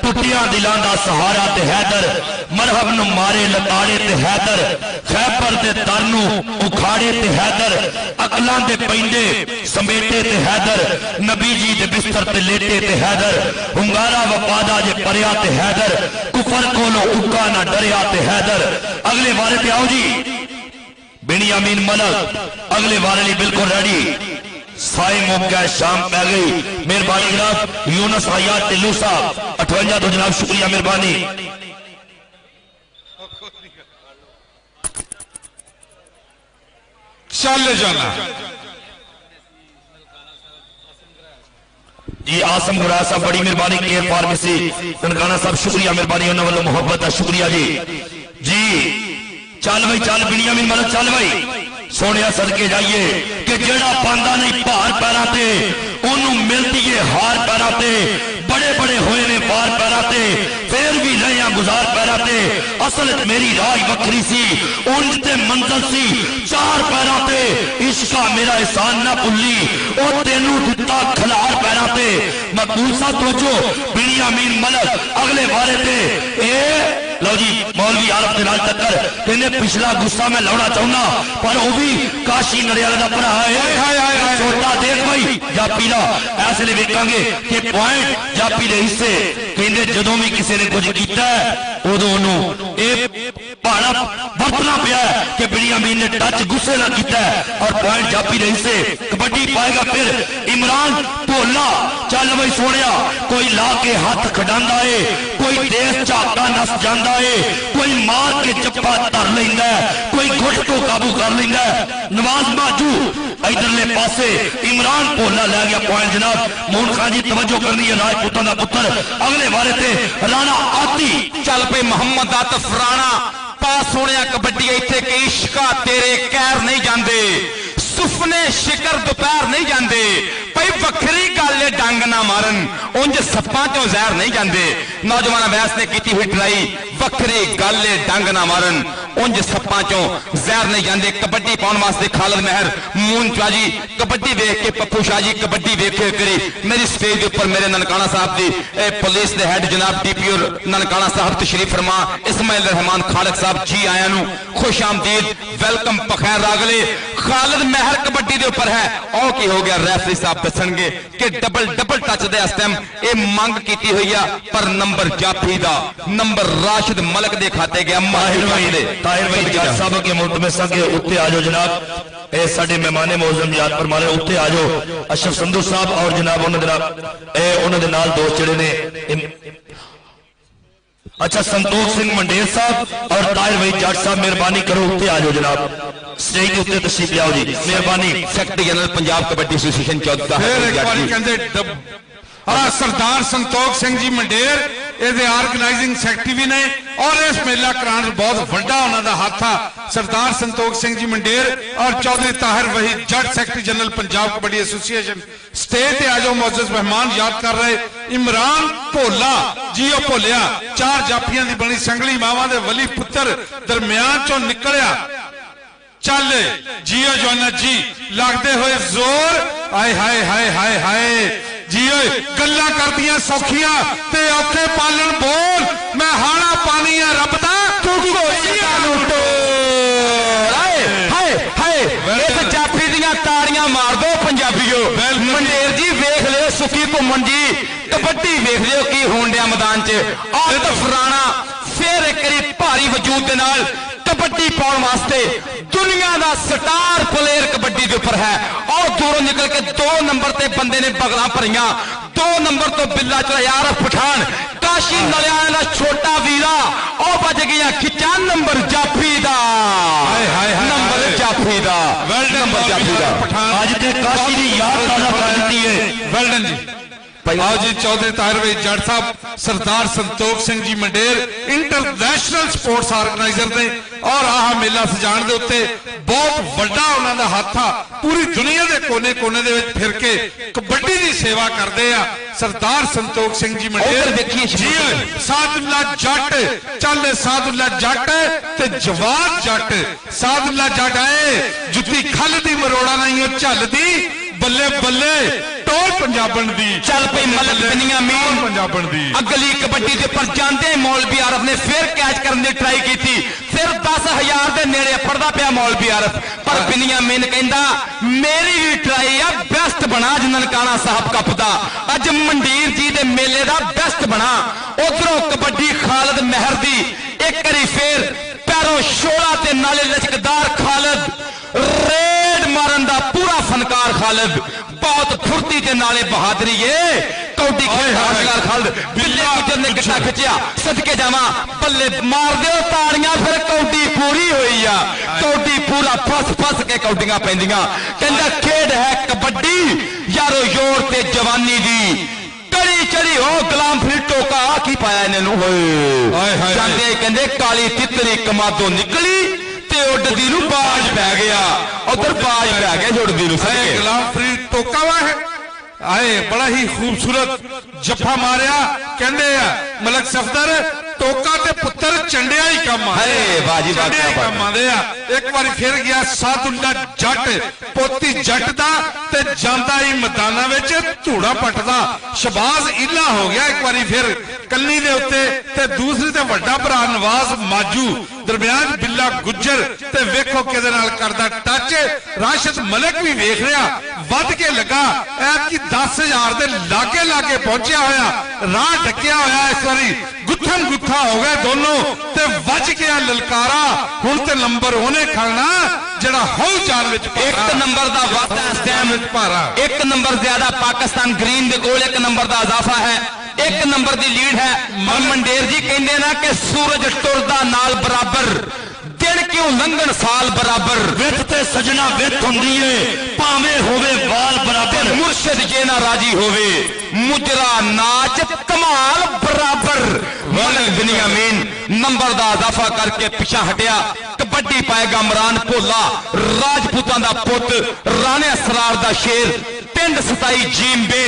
टुटिया दिलां दा सहारा ते हैदर मरहब नु मारे लताड़े ते हैदर खैबर दे तर नू उखाड़े ते हैदर अकलां दे पैंदे समेटे ते हैदर नबी जी दे बिस्तर ते लेटे ते हैदर हुंगारा वफादा जे परिया ते हैदर कुफर कोलों उका ना डरिया ते हैदर अगले वारे पे आओ जी बिनियामीन मलक अगले वारे लिए बिल्कुल रेडी साई मौका शाम पै गई मेहरबानी जनाब यूनस हयात टिल्लू साहब 58 तो जनाब शुक्रिया मेहरबानी चल जाना जी आसम गुरा साहब बड़ी मेहरबानी केयर फार्मेसी ननकाना साहब शुक्रिया मेहरबानी उन्होंने वालों मोहब्बत का शुक्रिया जी जी चल भाई चल बिनियामीन मलक चल भाई सोने सदके जाइए कि जेड़ा पांदा नहीं भार पैरा ते ओनू मिलती है हार पैरा ते बड़े बड़े होए ने पार पैरा ते फिर भी रहे गुजार पैरा ते असल मेरी राह वखरी सी उंज ते मंजिल सी चार पैरा ते इश्का मेरा एहसान ना भुल्ली ओ तेनू दिता खलार पैरा ते मकबूल साहब तवज्जो बिनियामीन मलक अगले बारे ते ए लो जी मौलवी आरफ के नाल टक्कर कहने पिछला गुस्सा मैं लाना चाहना पर वो भी काशी नड़ियाले का भरा है छोटा देख भाई जापी का ऐसे वेखांगे कि पॉइंट जापी के हिस्से कहते जदों भी किसी ने कुछ किया उदों पहाड़ा बरतना पिया कि बिनियामीन ने टच गुस्से ना किया और पॉइंट जापी के हिस्से कबड्डी पाएगा फिर इमरान भोला चल भाई सोने कोई ला के हाथ खडांदा है कोई देश झाका नस जाता है कोई मार के चप्पा धर लेंदा है कोई घुट को काबू कर लेंदा है नवाज माजू इधरले पासे इमरान भोला लै गया पॉइंट जनाब मोहन खान जी तवज्जो करनी है राजपूतों का पुत्र अगले बारे ते राणा आती चल पे मोहम्मद आतिफ राणा पास होने कबड्डी इत्थे के इश्का तेरे कैर नहीं जाते सुफने शिकर दोपहर नहीं जाते भाई वखरी गल है डंग ना मारन उंज सप्पां चों जहर नहीं जाते नौजवान वैस ने की हुई ट्राई वखरी गल है डंग ना मारन उंज सप्पां चों जहर नहीं जाते कबड्डी पाने वास्ते खालिद महर मून चाजी कबड्डी वेख के पप्पू शाह जी कबड्डी वेखे करी मेरी स्टेज के उपर मेरे ननकाना साहब की पुलिस के हैड जनाब डीपीओ ननकाना साहब तशरीफ फरमा इस्माइल रहमान खालिद साहब जी आया खुश आमदीद वेलकम पखैर रागले खालिद महर कबड्डी के उपर है और की हो गया रेफरी साहब दसणगे कि डबल डबल टच दे इस टाइम ये मंग की हुई है पर नंबर जाफी दा नंबर राशिद मलक दे खाते गया माहिर भाई दे ताहिर भाई जज साहब के मुल्तमसा के उत्ते आ जाओ जनाब ए साडे मेहमाने मौजूद याद फरमा रहे उत्ते आ जाओ अशरफ संधू साहब और जनाब उन्होंने नाल दोस्त जेड़े ने अच्छा संतोष सिंह मंडेर साहब और ताहिर भाई जट साहब मेहरबानी करो उत्ते आ जाओ जनाब स्टेज के उत्ते तशरीफ लियाओ जी मेहरबानी secretary general Punjab Kabaddi association चौथा सरदार संतोख सिंह जी मंडेर ये ऑर्गेनाइजिंग सैकटरी भी ने और इस मेला कराने बहुत वड्डा उन्होंने हाथ आ सरदार संतोख सिंह जी मंडेर और Chaudhry Tahir Waheed Jatt secretary general Punjab Kabaddi association stage पे आज मौजूद मेहमान याद कर रहे इमरान भोला जियो भोलिया चार जाफियां की बनी संगली मावां दे वली पुत्र दरम्यान चो निकलिया चल जियो जोना जी लगते हुए जोर हाय हाय हाय हाय हाय जियो गल्ला करदियां सौखियां ते औखे पालन बोल मैं हाना पानी है रब दा तू कोई लुटो हाय हाय हाय इस जाफी दियां ताड़ियां मार दो पंजाबियों मंडेर जी वेख लियो सुखी घुमन जी कबड्डी वेख लियो की होण दिया मैदान च आतिफ राणा फिर एक बारी भारी वजूद दे नाल कबड्डी पाने वास्ते दुनिया का स्टार प्लेयर कबड्डी के उपर है और दूरों निकल के 2 नंबर ते बंदे ने बगला भरिया 2 नंबर तो बिल्ला चला यार पठान काशी नलियाने का छोटा वीरा और बज गया खिचा नंबर जाफी दा नंबर जाफी दा नंबर जाफी दा आज ते काशी दी याद ताजा कर दी है वेल्डन जी आओ जी चौधरी ताहिर भाई जट साहब सरदार Santokh Singh ji मंडेर international sports organiser ने और आह मेला सजाण दे उत्ते बहुत वड्डा उन्हां दा हत्थ आ पूरी दुनिया के कोने कोने दे विच फिर के कबड्डी की सेवा करते आ सरदार संतोख सिंह जी मंडेर जी सादुल्ला जट चल सादुल्ला जट ते जवान जट सादुल्ला जट आए जुत्ती खल दी मरोड़ा नहीं झलदी बल्ले बल्ले टोल पंजाबन दी चल पई मलक बिनियामीन पंजाबन दी अगली कबड्डी दे पर जांदे मौलवी आरफ ने फिर कैच करने की ट्राई की थी फिर 10,000 दे नेड़े फड़दा पिया मौलवी आरफ पर बिनियामीन कहंदा मेरी भी ट्राई आ बेस्ट बना ज ननकाना साहब कप दा अज मंडीर जी दे मेले दा बेस्ट बना उधरों कबड्डी खालिद महर दी एक करी फिर पैरों शोला ते नाले लचकदार खालिद रेड मारन दा पूरा फनकार खालिद बहुत फुर्ती के नाले बहादुरी है कौडी खेल खालिद बिल्ले गुजर ने गिट्टा खिंचिया सदके जावा बल्ले मार दो ताड़ियां फिर कौडी पूरी हुई आ कौडी पूरा फस फस के कौडियां पैंदियां कहंदा खेड है कबड्डी यारो जोर ते जवानी दी कड़ी चढ़ी हो गुलाम फरीद टोका की पाया इन्हें होए जांदे कहंदे काली तितरी कमादों निकली उड़दी नूं बाज पै गया उधर बाज पै गया उड़दी नूं गुलाम फरीद टोका वा है आए बड़ा ही खूबसूरत जफा मारिया कहंदे मलक सफदर टोका ते पुत्र चंडिया ही कम आंदे आ एक बार फिर गया सादुल्ला जट पोती जट दा ते जांदा ही मैदाना विच धूड़ा पटदा शबाज इला हो गया एक बार फिर कल्ली दे उत्ते ते दूसरी ते वड्डा भरा नवाज माजू दरमियान बिल्ला गुज्जर ते वेखो किहदे नाल करदा टच राशिद मलिक भी वेख रहा वध के लगा ऐ कि 10,000 दे लागे लागे पहुंचा होया राह ढकिया होया इस बारी गुत्थम गुत्था हो गए दोनों ते वज गया ललकारा हुण ते नंबर ओने खड़ना जेड़ा हौ जान विच एक नंबर दा वादा इस टाइम विच भारा एक नंबर ज्यादा पाकिस्तान ग्रीन दे कोल एक नंबर दा इजाफा है एक नंबर दी लीड है मंडेर जी कहंदे ना कि सूरज टुरदा नाल बराबर दिन क्यों लंघन साल बराबर विथ ते सजना विथ हुंदी है भावे होवे वाल बराबर मुर्शिद जे ना राजी होवे मुजरा नाच कमाल बराबर मलक बिनियामीन नंबर दा इजाफा करके पिछा हटिया कबड्डी पाएगा इमरान भोला राजपूतां दा पुत राणे असरार दा शेर पिंड 27 जींबे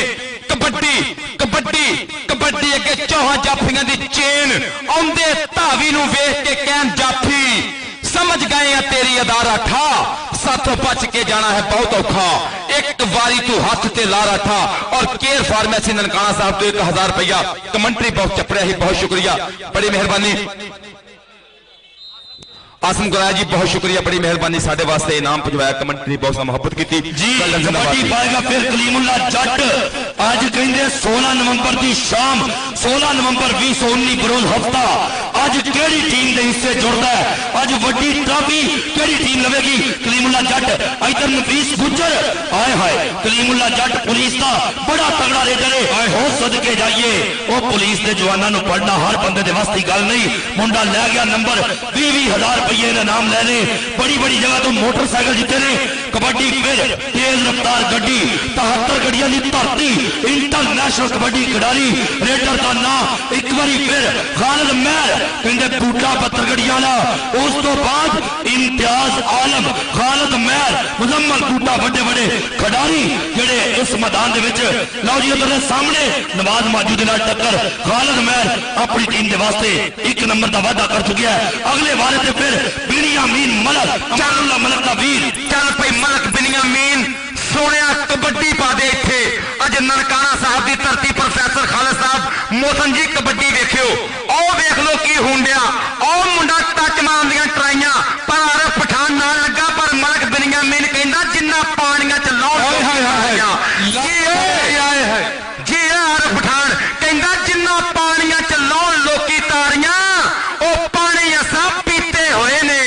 कबड्डी कबड्डी कबड्डी अगे चौहां जाफियां दी चेन आउंदे धावी नूं वेख के कहन जाफी समझ गए हैं तेरी अदारा ठा साथों बच के जाना है बहुत औखा एक बारी तू हाथ ते लारा था और केयर फार्मेसी ननकाना साहब तो 1,000 रुपया कमेंट्री बहुत चपड़िया ही बहुत शुक्रिया बड़ी मेहरबानी आसम गुराया जी बहुत शुक्रिया बड़ी मेहरबानी साडे वास्ते इनाम पहुंचाया कमेंट्री बहुत मोहब्बत की थी जी कबड्डी पाएगा फिर कलीमुल्ला जट आज कहते 16 नवंबर की शाम 16 नवंबर 2019 बरोज हफ्ता आज केड़ी टीम के हिस्से जुड़ता है आज वड्डी ट्रॉफी केड़ी टीम लवेगी कलीमुल्ला जट इधर नफीस गुज्जर आए हाय कलीमुल्ला जट पुलिस का बड़ा तगड़ा रेडर है हो सदके जाइए वो पुलिस के जवानों को पढ़ना हर बंदे के वास्ते गल नहीं मुंडा लै गया नंबर 20,000 रुपये ने नाम लेने बड़ी बड़ी जगह तो मोटरसाइकिल जीते ने कबड्डी फिर तेज रफ्तार गड्डी 73 गड्डियां की धरती इंटरनेशनल कबड्डी खिडारी रेडर का नाम एक बार फिर खालिद महर कहते बूटा 72 गड्डियां ला उस तो बाद इम्तियाज आलम खालिद महर मुजम्मल बूटा बड़े बड़े खिडारी जेडे इस मैदान दे विच लो जी उधर सामने नवाज माजू दे नाल टक्कर खालिद महर अपनी टीम के वास्ते 1 नंबर का वादा कर चुका है अगले बारे ते फिर बिनियामीन मलक चारुल्ला मलक का वीर चल पई मलक बिनियामीन सोनिया कबड्डी पा दे इत्थे अज ननकाना साहब की धरती प्रोफेसर खालिद साहब मोहसन जी कबड्डी देखियो ओ देख लो की हुंडिया ओ मुंडा टच मारन दियां ट्राइयां पर आरफ पठान ना लगा पर मलक बिनियामीन कहंदा जिन्ना पानियां च लौट जी आरफ पठान कहंदा जिन्ना पानियां च लौट लोकी तारियां ओ पानी असा पीते हुए ने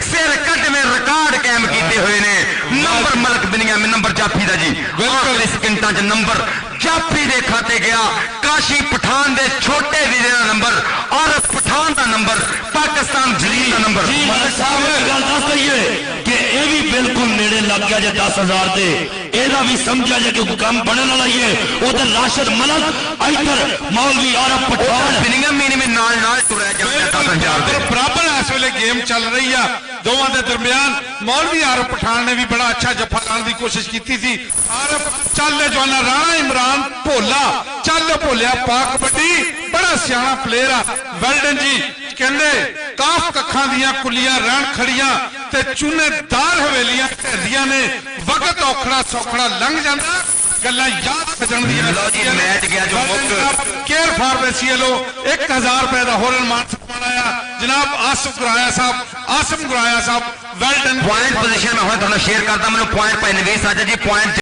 सिर कटवे रिकॉर्ड कायम किए हुए ने नंबर मलक बिनियामीन नंबर जाफी दा जी आखिरी सेकंडां च नंबर जाफी दे खाते गया काशी पठान दे छोटे वीरे दा नंबर और पठान दा नंबर पाकिस्तान जलील दा नंबर जी मलक साहब गल दस दईए कि ये भी बिल्कुल नेड़े लग गया जे 10,000 दे एदा भी समझा जे कि काम बनने वाला ही है उधर राशिद मलक इधर मौलवी आरफ पठान बिनिंगम मीनी में नाल तुरया जाता 10,000 दे बराबर इस वेले गेम चल रही है दोवां दे दरमियान मौलवी आरफ पठान ने भी बड़ा अच्छा जफा लाने की कोशिश की थी आरफ चल जवाना राणा इमरान भोला चल भोलिया पाक कबड्डी बड़ा सियाना प्लेयर आ वेल्डन जी कहंदे काफ कखां दियां कुलियां रहन खड़ियां ते चूनेदार हवेलियां ढेरियां ने वक्त औखड़ा सौखड़ा लंघ जांदा गल्लां याद सजण दियां लो जी मैच गया जो मुक्त केयर फॉर वेसीएलो 1000 रुपए का होर मान आया जनाब आसिम गुराया साहब वेल डन पॉइंट पोजीशन में हुण तुहानूं शेयर करदा मैनूं पॉइंट भाई नवीस साजा जी पॉइंट